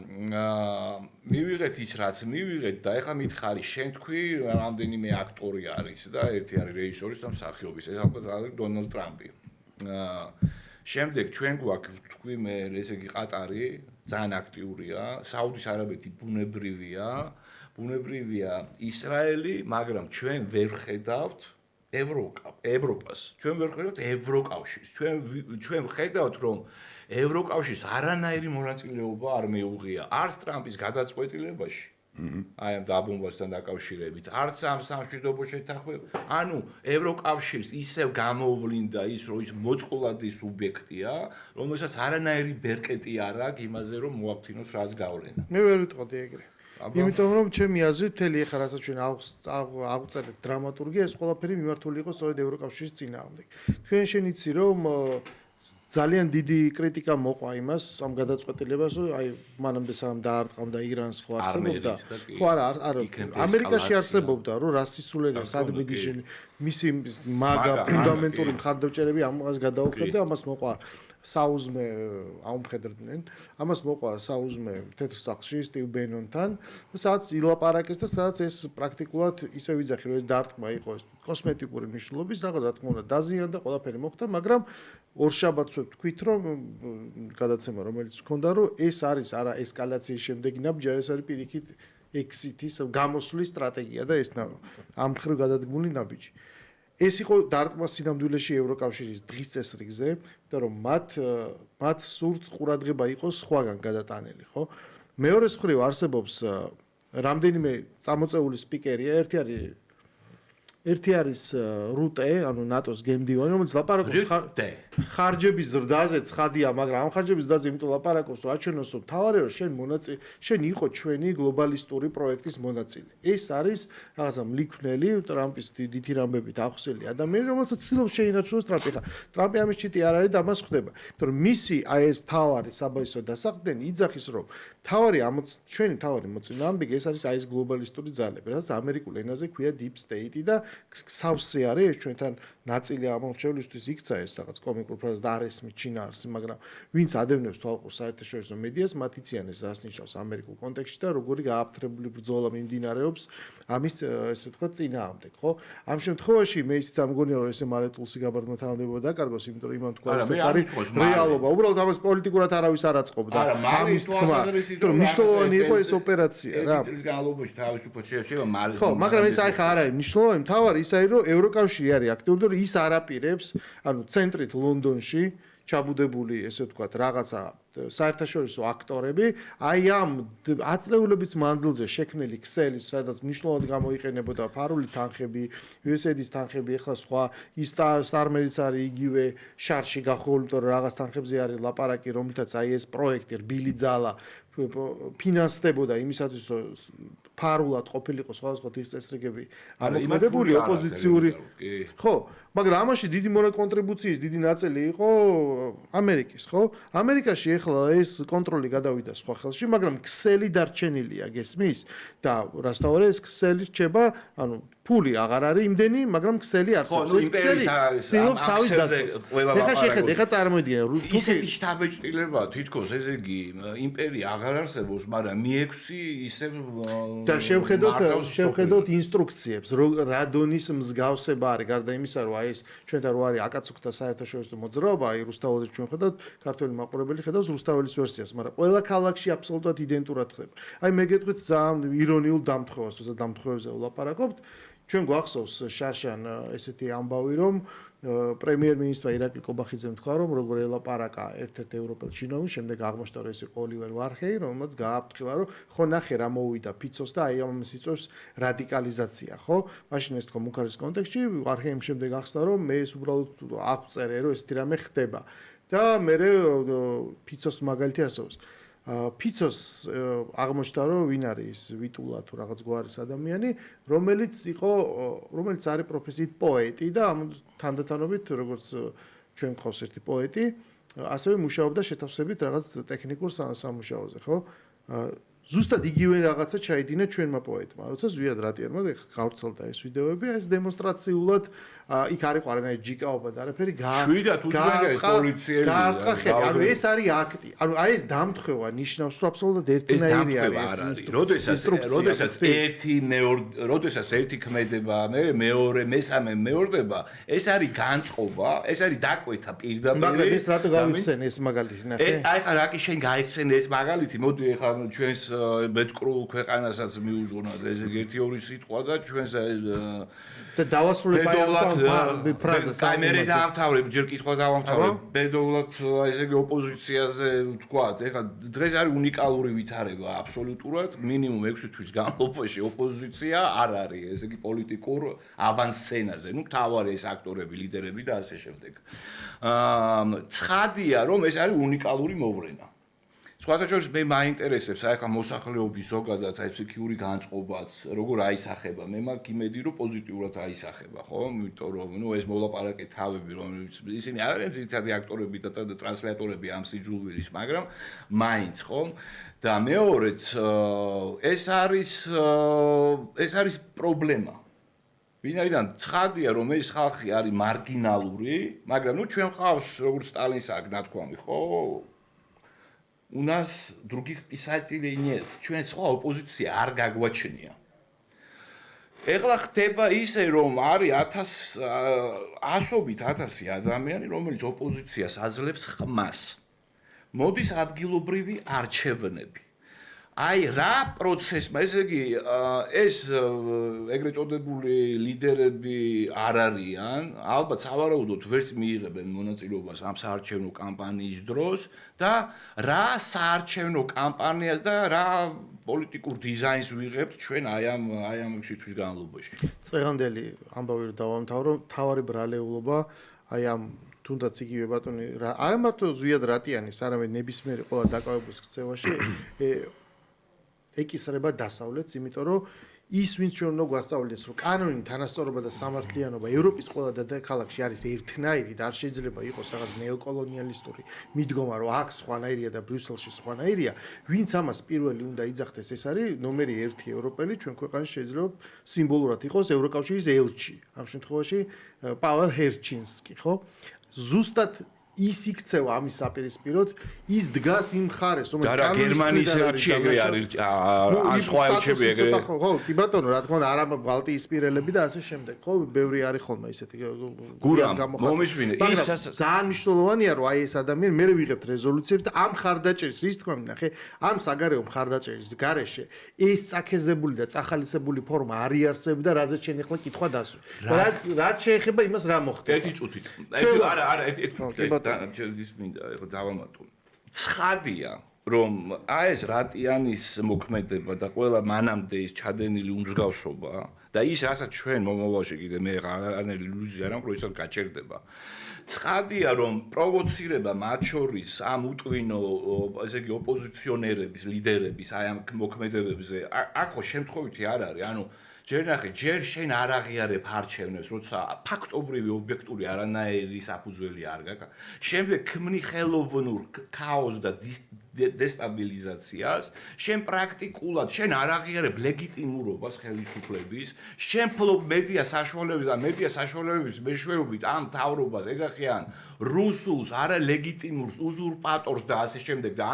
მივიღეთ ის რაც მივიღეთ და ეხლა მითხარი შენ თქვი რამდენიმე აქტორი არის და ერთი არის რეჟისორის და მსახიობის ეს ალბათ არის დონალდ ტრამპი შემდეგ ჩვენ გვაქვს თქვი მე ესე იგი ყატარი ძალიან აქტიურია საუდის არაბეთი ბუნებრივია ისრაელი მაგრამ ჩვენ ვერ ხედავთ ევროპას ჩვენ ვერ ხედავთ ევროკავშირს ჩვენ ხედავთ რომ ევროკავშირს არანაირი მონაწილეობა არ მეუღია არც ტრამპის გადაწყვეტილებაში აი ამ დაბომბვასთან დაკავშირებით არც ამ სამშვიდობო შეთანხმებას ანუ ევროკავშირს ისევ გამოვლინდა ის რომ ის მოწყვლადი სუბიექტია რომელსაც არანაირი ბერკეტი არ აქვს იმაზე რომ მოაქცინოს რას გავლენა მე ვერ ვიტყოდი ეგრე იმიტომ რომ ჩემი აზრით მთელი ახლა რასაც ჩვენ აღვწერეთ დრამატურგია ეს ყველაფერი მიმართული იყო სწორედ ევროკავშირის წინააღმდეგ თქვენ შენ იცი რომ ძალიან დიდი κρიტიკა მოყვა იმას ამ გადაწყვეტილებას, აი მანამდე სამ დაარტყამდა ირანს ხო არსებობდა. ხო არა, ამერიკაში არსებობდა, რომ რასისულერია სადმიდის მისი მაგა ფუნდამენტური მხარდაჭერები ამას გადაუხლებდა, ამას მოყვა საუზმე აუმხედრდნენ. ამას მოყვა საუზმე თეთრ სახლში სტივ ბენონთან, სადაც ილაპარაკეს და სადაც ეს პრაქტიკულად ისე ვიძახი, რომ ეს დაარტყმა იყო ეს კოსმეტიკური მნიშვნელობის, რაღაც რა თქმა უნდა დაზიანდა ყველაფერი მოხდა, მაგრამ ორშაბათს ვთქვით, რომ გადაცემა რომელიც ჰქონდა, რომ ეს არის არა ესკალაციის შემდეგი ნაბიჯი, ეს არის პირიქით ექსიტის გამოსვლის სტრატეგია და ეს ამ მხრივ გადადგმული ნაბიჯი. ეს იყო დაარტყმა სინამდვილეში ევროკავშირის დღის წესრიგზე, იმიტომ რომ მათ სურთ ყურადღება იყოს სხვაგან გადატანილი, ხო? მეორეს მხრივ არსებობს რამდენიმე წამოწეული სპიკერია, ერთი არის რუტე, ანუ ნატოს გემდივანი, რომელიც ლაპარაკობს ხარჯების ზრდაზე, ცხადია, მაგრამ ამ ხარჯების ზრდაზე იმიტომ ლაპარაკობს, რომ აჩვენოს, რომ თავარი რომ შენ იყო ჩვენი გლობალისტური პროექტის მონაწილე. ეს არის რაღაცა მლიქვნელი ტრამპის დიდი რამბებით ახსელი ადამიანი, რომელსაც ცდილობს შეინარჩუნოს ტრამპი. ხა ტრამპი ამის ჩიტი არ არის და მას ხდება. იმიტომ რომ მისი აი ეს თავარი საბაისო დასაყრდენი იძახის, რომ ჩვენი თავარი მოწინააღმდეგე ეს არის აი ეს გლობალისტური ძალები, რაც ამერიკულ ენაზე ქვია deep state და სავსე არის ეს ჩვენთან ნაწილი ამორჩევლისთვის იქცა ეს რაღაც კომიკურ ფრაზას და არ ესმის ჩინაარსი, მაგრამ ვინც ადევნებს თვალყურს საერთაშორისო მედიას, მათ იციან ეს რას ნიშნავს ამერიკულ კონტექსტში და როგორი გააფთრებული ბრძოლა მიმდინარეობს ამის ესე ვთქვათ წინააღმდეგ, ხო? ამ შემთხვევაში მე ისიც არ მგონია რომ ესე მარეტულსი გაბარდმა თანამდებობა დაკარგოს, იმიტომ რომ იმან თქვა ეს არის რეალობა. უბრალოდ ამას პოლიტიკურად არავის არ აწყობდა. ამის თქმა, იმიტომ რომ მნიშვნელოვანი იყო ეს ოპერაცია რა. წლის განმავლობაში თავისუფლად შეება მალე. ხო, მაგრამ ეს აი ხა არ არის მნიშვნელოვანი. თავარი ის არის რომ ევროკავშირი არის აქტიური და ის არაპირებს, ანუ ცენტრით ლონდონში ჩაბუდებული, ესე ვთქვათ, რაღაცა საერთაშორისო აქტორები, აი ამ აწლეულების მანძილზე შექმნილი ქსელი, სადაც მნიშვნელოვნად გამოიყენებოდა ფარული თანხები, USAID-ის თანხები, ეხლა სხვა ის სტარმერიც არის იგივე შარში გახოლ, იმიტომ რომ რაღაც თანხებზე არის ლაპარაკი, რომლითაც აი ეს პროექტი რბილი ძალა ფინანსდებოდა იმისათვის, ფარულად ყოფილიყო სხვადასხვა თის წესრიგები ამოქმედებული ოპოზიციური ხო მაგრამ ამაში დიდი კონტრიბუციის დიდი ნაწილი იყო ამერიკის ხო ამერიკაში ეხლა ეს კონტროლი გადავიდა სხვა ხელში მაგრამ ქსელი დარჩენილია გესმის და რასთავარი ეს ქსელი რჩება ანუ ფული აღარ არის იმდენი მაგრამ ქსელი არსებობს ეს ქსელი ცდილობს თავის დაცვას ეხლა შეხედე ეხლა წარმოიდგინე ისეთი შთაბეჭდილება თითქოს ესე იგი იმპერია აღარ არსებობს მაგრამ მიექვსი ისევ და შევხედოთ ინსტრუქციებს რა დონის მსგავსება არის გარდა იმისა რომ აი ეს ჩვენთან რო არის აკაცუკთა საერთაშორისო მოძრაობა აი რუსთაველზე ჩვენ ხედავთ ქართველი მაყურებელი ხედავს რუსთაველის ვერსიას მაგრამ ყველა ქალაქში აბსოლუტურად იდენტურად ხდება აი მე გეტყვით ძალიან ირონიულ დამთხევას როცა დამთხევებზე ვლაპარაკობთ ჩვენ გვახსოვს შარშან ესეთი ამბავი რომ პრემიერ-მინისტრმა ირაკლი კობახიძემ თქვა რომ როგორ ელაპარაკა ერთ-ერთ ევროპელ ჩინოვანს შემდეგ აღმოჩნდა რომ ეს იყო ოლივერ ვარჰეი რომელმაც გააფრთხილა რომ ხო ნახე რა მოვიდა ფიცოს და აი ამას იწევს რადიკალიზაცია ხო მაშინ ეს თქო მუქარის კონტექსტში ვარჰეიმ შემდეგ ახსნა რომ მე ეს უბრალოდ აღწერე რომ ეს თირამე ხდება და მე ფიცოს მაგალითი ასეულს ფიცოს აღმოჩნდა რომ ვინ არის ვიტულა თუ რაღაც გვარის ადამიანი რომელიც არის პროფესიით პოეტი და ამ თანდათანობით როგორც ჩვენ ყავს ერთი პოეტი ასევე მუშაობდა შეთავსებით რაღაც ტექნიკურ სამუშაოზე ხო ზუსტად იგივე რაღაცა ჩაიდინა ჩვენმა პოეტმა როცა ზვიად რატიანმა გავრცელდა ეს ვიდეოები ეს დემონსტრაციულად იქ არის ყარანაირი ჯიკაობა და არაფერი ანუ ეს არის აქტი ანუ აი ეს დამთხევა ნიშნავს რომ აბსოლუტურად ერთნაირი არის როდესაც ერთი ქმედება მეორე მესამე მეორდება ეს არის განწყობა ეს არის დაკვეთა პირდაპირ მაგრამ ეს რატო გავიხსენე ეს მაგალითი ნახე აი ხა რაკი შენ გაიხსენე ეს მაგალითი მოდი ახლა ჩვენს მეტყრულ ქვეყანასაც მიუძღვნათ ეს ერთი ორი სიტყვა და ჩვენს და დავასრულებ აი ამ ფრაზას აი მე დაამთავრებ ჯერ კითხვა დავამთავრებ ბედოულად ესე იგი ოპოზიციაზე ვთქვათ ეხლა დღეს არის უნიკალური ვითარება აბსოლუტურად მინიმუმ 6 თვის განმავლობაში ოპოზიცია არ არის ესე იგი პოლიტიკურ ავანსცენაზე ნუ მთავარი ეს აქტორები ლიდერები და ასე შემდეგ ცხადია რომ ეს არის უნიკალური მოვლენა სხვათა შორის მე მაინტერესებს აი ხა მოსახლეობის ზოგადად აი ფსიქიური განწყობაც როგორ აისახება მე მაქვს იმედი რომ პოზიტიურად აისახება ხო იმიტომ რომ ნუ ეს მოლაპარაკე თავები რომ ისინი არ არიან ძირითადი აქტორები და ტრანსლატორები ამ სიძულვილის მაგრამ მაინც ხო და მეორეც ეს არის პრობლემა ვინაიდან ცხადია რომ ეს ხალხი არის მარგინალური მაგრამ ნუ ჩვენ ხავს როგორც სტალინს აქ ნათქვამი ხო у нас других писателей нет. ჩვენ სხვა ოპოზიცია არ გაგვაჩნია. ეხლა ხდება ისე რომ არის 1000 ადამიანი რომელიც ოპოზიციას აძლევს ხმას. მოდის ადგილობრივი არჩევნები. აი რა პროცესმა ესე იგი ეს ეგრეთ წოდებული ლიდერები არ არიან ალბათ სავარაუდოდ ვერც მიიღებენ მონაწილეობას ამ საარჩევნო კამპანიის დროს და რა საარჩევნო კამპანიას და რა პოლიტიკურ დიზაინს ვიღებთ ჩვენ აი ამ 6 თვის განმავლობაში წეღანდელი ამბავი დავამთავრო თავარი ბრალეულობა აი ამ თუნდაც იგივე ბატონი არა მარტო ზვიად რატიანის არამედ ნებისმიერ ყველა დაკავებულს ქცევაში ეკისრება დასავლეთს, იმიტომ რომ ის ვინც ჩვენ უნდა გვასწავლდეს, რომ კანონი, თანასწორობა და სამართლიანობა ევროპის ყველა დედაქალაქში არის ერთნაირი და არ შეიძლება იყოს რაღაც ნეოკოლონიალისტური მიდგომა, რომ აქ სხვანაირია და ბრიუსელში სხვანაირია, ვინც ამას პირველი უნდა იძახდეს, ეს არის ნომერი 1 ევროპელი ჩვენ ქვეყანაში შეიძლება სიმბოლურად იყოს ევროკავშირის ელჩი. ამ შემთხვევაში პაվել ჰერჩინსკი, ხო? ზუსტად ის იქცევა ამის საპირისპიროდ ის დგას იმ ხარეს რომელიც კანონის გერმანიის ელჩი ეგრე არის ან სხვა ელჩები ეგრე ხო კი ბატონო რა თქმა უნდა არა ბალტიისპირელები და ასე შემდეგ ხო ბევრი არის ხოლმე ისეთი მომისმინე ის ძალიან მნიშვნელოვანია რომ აი ეს ადამიანი მე ვიღებთ რეზოლუციებს და ამ ხარდაჭერის რის თქმა უნდა ნახე ამ საგარეო ხარდაჭერის გარეშე ეს საქეზებული და წახალისებული ფორმა არ იარსებდა რაზეც შენ ახლა კითხვა დასვი რა შეეხება იმას რა მოხდა ერთი წუთით არა ერთი ის მინდა ეხლა დავამატო. ცხადია, რომ აი ეს რატიანის მოქმედება და ყველა მანამდე ის ჩადენილი უმსგავსობა და ის რასაც ჩვენ მომავალში კიდე მე არანაირი ილუზია არ მაქვს, რომ ისად გაჩერდება. ცხადია, რომ პროვოცირება მათ შორის ამ უტვინო, ესე იგი ოპოზიციონერების, ლიდერების აი ამ მოქმედებებზე, აქ ხო შემთხვევითი არ არის, ანუ ჯერ ნახე, ჯერ შენ არ აღიარებ არჩევნებს, როცა ფაქტობრივი ობიექტური არანაირი საფუძველი არ გაქვს. შემდეგ ქმნი ხელოვნურ ქაოსს და დესტაბილიზაციას, შენ პრაქტიკულად შენ არ აღიარებ ლეგიტიმურობას ხელისუფლების, შენ ფლობ მედია საშუალებებს და მედია საშუალებების მეშვეობით ამ თავრობას ეძახიან რუსულს, არა ლეგიტიმურს, უზურპატორს და ასე შემდეგ და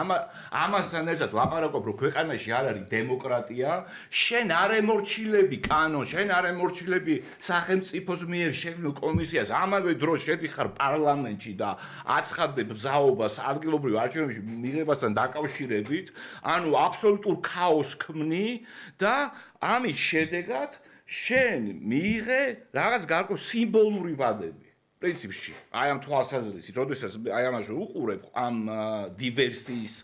ამასთან ერთად ლაპარაკობ, რომ ქვეყანაში არ არის დემოკრატია, შენ არ ემორჩილები კანონს, შენ არ ემორჩილები სახელმწიფოს მიერ შექმნილ კომისიას, ამავე დროს შედიხარ პარლამენტში და აცხადებ ბრძაობას ადგილობრივ არჩევნებში მიღებასთან დაკავშირებით, ანუ აბსოლუტურ ქაოსს ქმნი და ამის შედეგად შენ მიიღე რაღაც გარკვეულ სიმბოლური ვადები. პრინციპში, აი ამ თვალსაზრისით, როდესაც აი ამას უყურებ ამ დივერსიის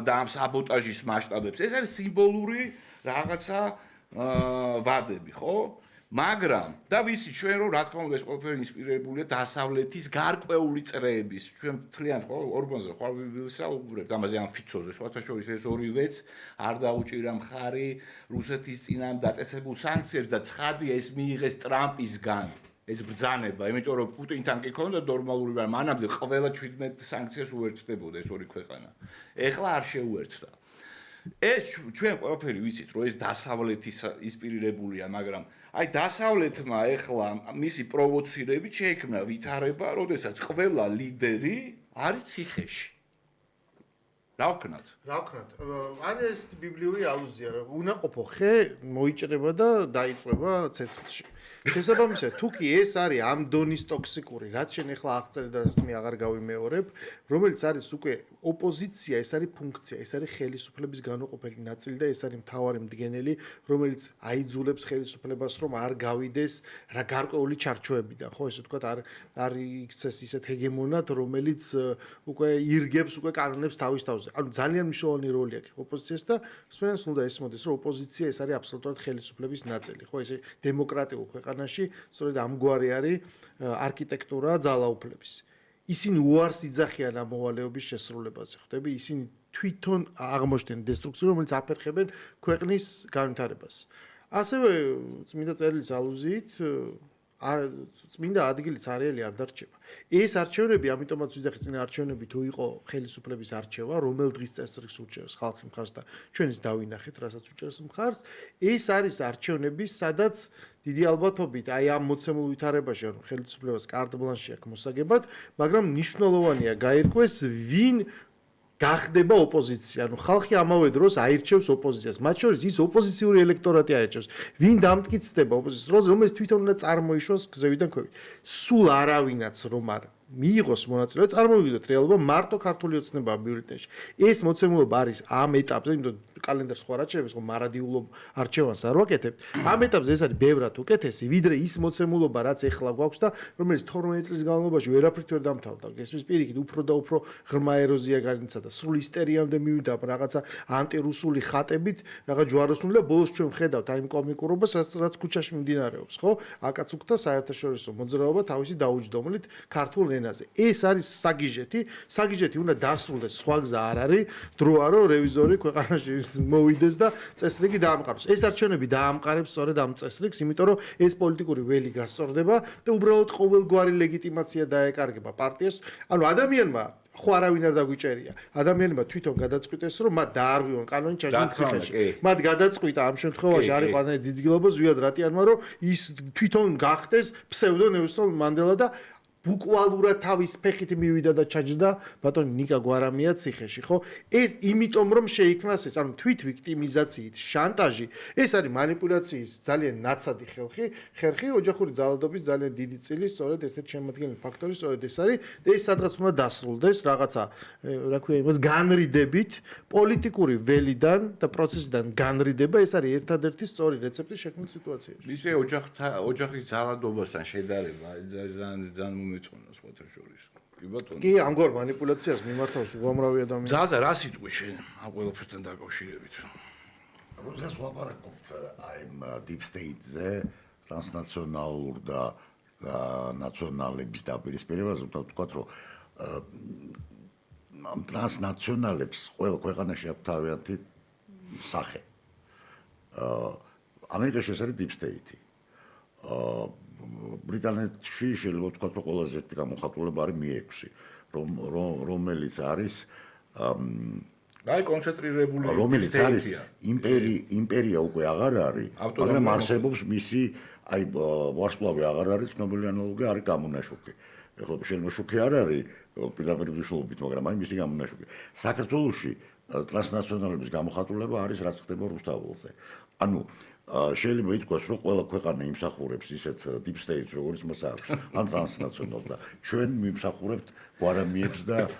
და ამ საბოტაჟის მასშტაბებს, ეს არის სიმბოლური რაღაცა ვადები, ხო? მაგრამ და ვიცი ჩვენ რომ რა თქმა უნდა ეს ყველაფერი ინსპირირებულია დასავლეთის გარკვეული წრეების. ჩვენ მთლიანად ხო ორბანზე ხარ ვისაუბრებთ ამაზე ამ ფიცოზე, სხვათა შორის ეს ორივეც არ დაუჭირა მხარი რუსეთის წინააღმდეგ დაწესებულ სანქციებს და ცხადია ეს მიიღეს ტრამპისგან. ეს ბრძანება, იმიტომ რომ პუტინთან კი ქონდა ნორმალური, მაგრამ მანამდე ყველა 17 სანქციას უერთდებოდა ეს ორი ქვეყანა. ეხლა არ შეუერთდა. ეს ჩვენ ყველაფერი ვიცით, რომ ეს დასავლეთის ინსპირირებულია, მაგრამ აი დასავლეთმა ეხლა მისი პროვოცირებით შეიქმნა ვითარება, როდესაც ყველა ლიდერი არის ციხეში. რა ვქნათ? არის ბიბლიური ალუზია, რომ უნაყოფო ხე მოიჭრება და დაიწვება ცეცხლში. შესაბამისად, თუ კი ეს არის ამ დონის ტოქსიკური, რაც შენ ახლა აღწერე და რაც მე აღარ გავიმეორებ, რომელიც არის უკვე ოპოზიცია, ეს არის ფუნქცია, ეს არის ხელისუფლების განუყოფელი ნაწილი და ეს არის მთავარი მდგენელი, რომელიც აიძულებს ხელისუფლებას, რომ არ გავიდეს რა გარკვეული ჩარჩოებიდან, ხო, ესე ვთქვათ, არ იქცეს ისეთ ჰეგემონად, რომელიც უკვე ირგებს უკვე კანონებს თავის თავზე. ანუ ძალიან მნიშვნელოვანი როლი აქვს ოპოზიციას და მსმენელს უნდა ესმოდეს, რომ ოპოზიცია ეს არის აბსოლუტურად ხელისუფლების ნაწილი, ხო, ესე დემოკრატიულ ქვეყანაში, სწორედ ამგვარი არის არქიტექტურა ძალაუფლების. ისინი უარს იძახიან ამ მოვალეობის შესრულებაზე, ხვდები? ისინი თვითონ აღმოჩნდნენ დესტრუქციას, რომელიც აფერხებენ ქვეყნის განვითარებას. ასევე წმინდა წერილის ალუზიით წმინდა ადგილიც არეალი არ დარჩება. ეს არჩევნები, ამიტომაც ვიძახი წინა არჩევნები თუ იყო ხელისუფლების არჩევა, რომელ დღის წესრიგს უჭერს ხალხი მხარს და ჩვენ ის დავინახეთ, რასაც უჭერს მხარს, ეს არის არჩევნები, სადაც დიდი ალბათობით აი ამ მოცემულ ვითარებაში რომ ხელისუფლებას კარტ ბლანში აქვს მოსაგებად, მაგრამ მნიშვნელოვანია გაირკვეს ვინ გახდება ოპოზიცია, ანუ ხალხი ამავე დროს აირჩევს ოპოზიციას. მათ შორის ის ოპოზიციური ელექტორატი აირჩევს. ვინ დამტკიცდება ოპოზიციის როლზე, რომელიც თვითონ უნდა წარმოიშვას გზევიდან ქვევით. სულ არავინაც რომ არ მიიღოს მონაწილეობა, წარმოვიდგინოთ რეალობა მარტო ქართული ოცნებაა ბიულეტენში. ეს მოცემულობა არის ამ ეტაპზე, იმიტომ კალენდარს ხო არ აჩერებს, ხო მარადილობ არჩევანს არ ვაკეთებ. ამ ეტაპზე ეს არის ბევრად უკეთესი, ვიდრე ის მოცემულობა, რაც ეხლა გვაქვს და რომელიც 12 წლის განმავლობაში ვერაფრით ვერ დამთავრდა. ესმის პირიქით უფრო და უფრო ღრმა ეროზია განიცადა, სრულ ისტერიამდე მივიდა რაღაცა ანტირუსული ხატებით, რაღაც ჯვაროსნული და ბოლოს ჩვენ ვხედავთ აი იმ კომიკურობას, რაც ქუჩაში მიმდინარეობს, ხო? აკაცუკთა საერთაშორისო მოძრაობა თავისი დაუჯდომლით ქართულ ენაზე. ეს არის საგიჟეთი უნდა დასრულდეს, სხვა გზა არ არის, დროა რომ რევიზორი ქვეყანაში მოვიდეს და წესრიგი დაამყაროს. ეს არჩევნები დაამყარებს სწორედ ამ წესრიგს, იმიტომ რომ ეს პოლიტიკური ველი გასწორდება და უბრალოდ ყოველგვარი ლეგიტიმაცია დაეკარგება პარტიას. ანუ ადამიანმა ხო არავინ არ დაგვიჭერია. ადამიანმა თვითონ გადაწყვიტეს, რომ მათ დაარღვიონ კანონი ჩაჯდენ ციხეში. მათ გადაწყვიტა ამ შემთხვევაში არ იყო არანაირი ძიძგილობა ზვიად რატიანმა, რომ ის თვითონ გახდეს ფსევდო ნელსონ მანდელა და ბუკვალურად თავის ფეხით მივიდა და ჩაჯდა ბატონი ნიკა გვარამია ციხეში, ხო? ეს იმიტომ რომ შეიქმნას ეს, ანუ თვითვიქტიმიზაციით, შანტაჟი, ეს არის манипуляციის ძალიან ნაცადი ხერხი, ოჯახური ძალადობის ძალიან დიდი წილი, სწორედ ერთ-ერთი შემადგენელი ფაქტორი, სწორედ ეს არის და ეს სადღაც უნდა დასრულდეს რაღაცა, რა ქვია, იმას განრიდებით, პოლიტიკური ველიდან და პროცესიდან განრიდება, ეს არის ერთადერთი სწორი რეცეპტი შექმნილ სიტუაციაში. ისე ოჯახის ძალადობასთან შედარება ძალიან მეწონას სხვათა შორის. კი ბატონო. კი, ამგვარ манипуляციას მიმართავს უამრავი ადამიანი. ძალზე რა სიტყვი შენ ამ ყველაფერთან დაკავშირებით? როდესაც ვაპარაკობთ აი deep state-ზე, ტრანსნაციონალურ და ნაციონალების დაპირისპირებაზე, ვთქვათ, რომ ამ ტრანსნაციონალებს ყველა ქვეყანაში აქვს თავიანთი სახე. ამერიკაში ეს არის deep state-ი. ბრიტანეთში შეიძლება ვთქვათ, რომ ყველაზე ზედა გამოხატულება არის Mi-6, რომელიც არის აი კონცენტრირებული რომელიც არის იმპერია უკვე აღარ არის, მაგრამ არსებობს მისი აი ვარსკვლავი აღარ არის, ცნობილი ანალოგი არის გამონაშუქი. ეხლა შეიძლება შუქი არ არის პირდაპირ მნიშვნელობით, მაგრამ აი მისი გამონაშუქი. საქართველოში ტრანსნაციონალების გამოხატულება არის რაც ხდება რუსთაველზე. ანუ შეიძლება ითქვას, რომ ყველა ქვეყანა იმსახურებს ისეთ deep state-ს, როგორც მას აქვს, ან ტრანსნაციონალს და ჩვენ მიმსახურებთ გვარამიებს და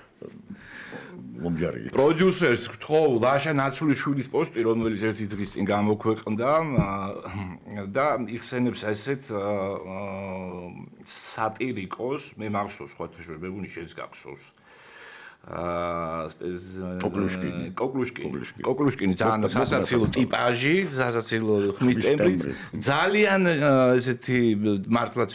ლომჯარიებს. პროდიუსერს გთხოვ ლაშა ნაცვლიშვილის პოსტი, რომელიც ერთი დღის წინ გამოქვეყნდა და იხსენებს ასეთ სატირიკოს, მე მახსოვს ხოთაშორი, მე გუნი შენს გახსოვს. კოკლუშკინი ძალიან სასაცილო ტიპაჟი, სასაცილო ხმის ტემბრით, ძალიან ესეთი მართლაც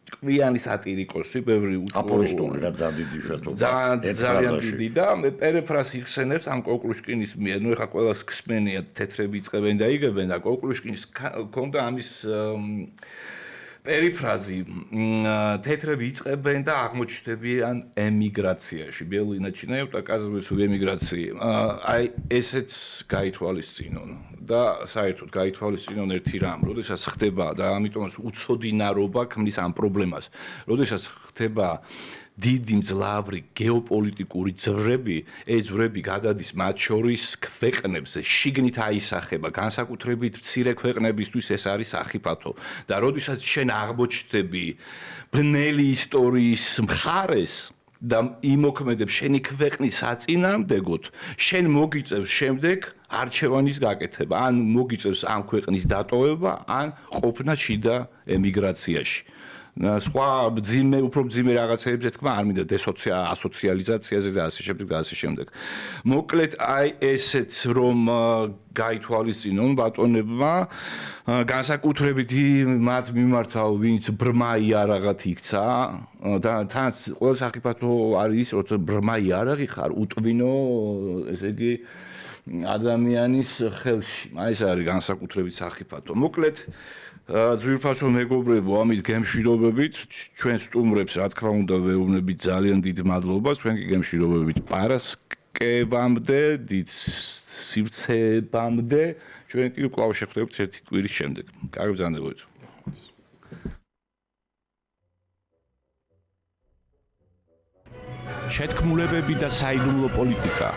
კვიანი სატირიკოსი, ბევრი აპორისტული რა ძალიან დიდი შეტყობა. ძალიან დიდი და მე პერეფრას იხსენებს ამ კოკლუშკინის მიერ, ნუ ეხა ყველას ხსმენია თეთრები იწყებენ და იგებენ და კოკლუშკინის ქონდა ამის პერიფრაზი თეთრები იწყებენ და აღმოჩნდებიან ემიგრაციაში. Белые начинают, оказываются в эмиграции. აი ესეც გაითვალისწინონ და საერთოდ გაითვალისწინონ ერთი რამ, როდესაც ხდება და ამიტომაც უცოდინარობა ქმნის ამ პრობლემას. როდესაც ხდება დიდი მძლავრი გეოპოლიტიკური ძვრები, ეს ძვრები გადადის მათ შორის ქვეყნებს, შიგნით აისახება, განსაკუთრებით მცირე ქვეყნებისთვის ეს არის სახიფათო. და როდესაც შენ აღმოჩნდები ბნელი ისტორიის მხარეს და იმოქმედებ შენი ქვეყნის საწინააღმდეგოდ, შენ მოგიწევს შემდეგ არჩევანის გაკეთება, ან მოგიწევს ამ ქვეყნის დატოვება, ან ყოფნა შიდა ემიგრაციაში. სხვა უფრო მძიმე რაღაცებზე თქმა არ მინდა ასოციალიზაციაზე და ასე შემდეგ და ასე შემდეგ. მოკლედ აი ესეც რომ გაითვალისწინონ ბატონებმა განსაკუთრებით მათ მიმართავ ვინც ბრმა იარაღად იქცა და თან ყველა სახიფათო არის როცა ბრმა იარაღი ხარ უტვინო ესე იგი ადამიანის ხელში. აი ეს არის განსაკუთრებით სახიფათო. მოკლედ ძვირფასო მეგობრებო, ამით გემშვიდობებით, ჩვენ სტუმრებს რა თქმა უნდა ვეუბნებით ძალიან დიდ მადლობას, თქვენ კი გემშვიდობებით პარასკევამდე, დიდ სივრცებამდე, ჩვენ კი კვლავ შევხვდებით ერთი კვირის შემდეგ. კარგი ბრძანებებით. შეთქმულებები და საიდუმლო პოლიტიკა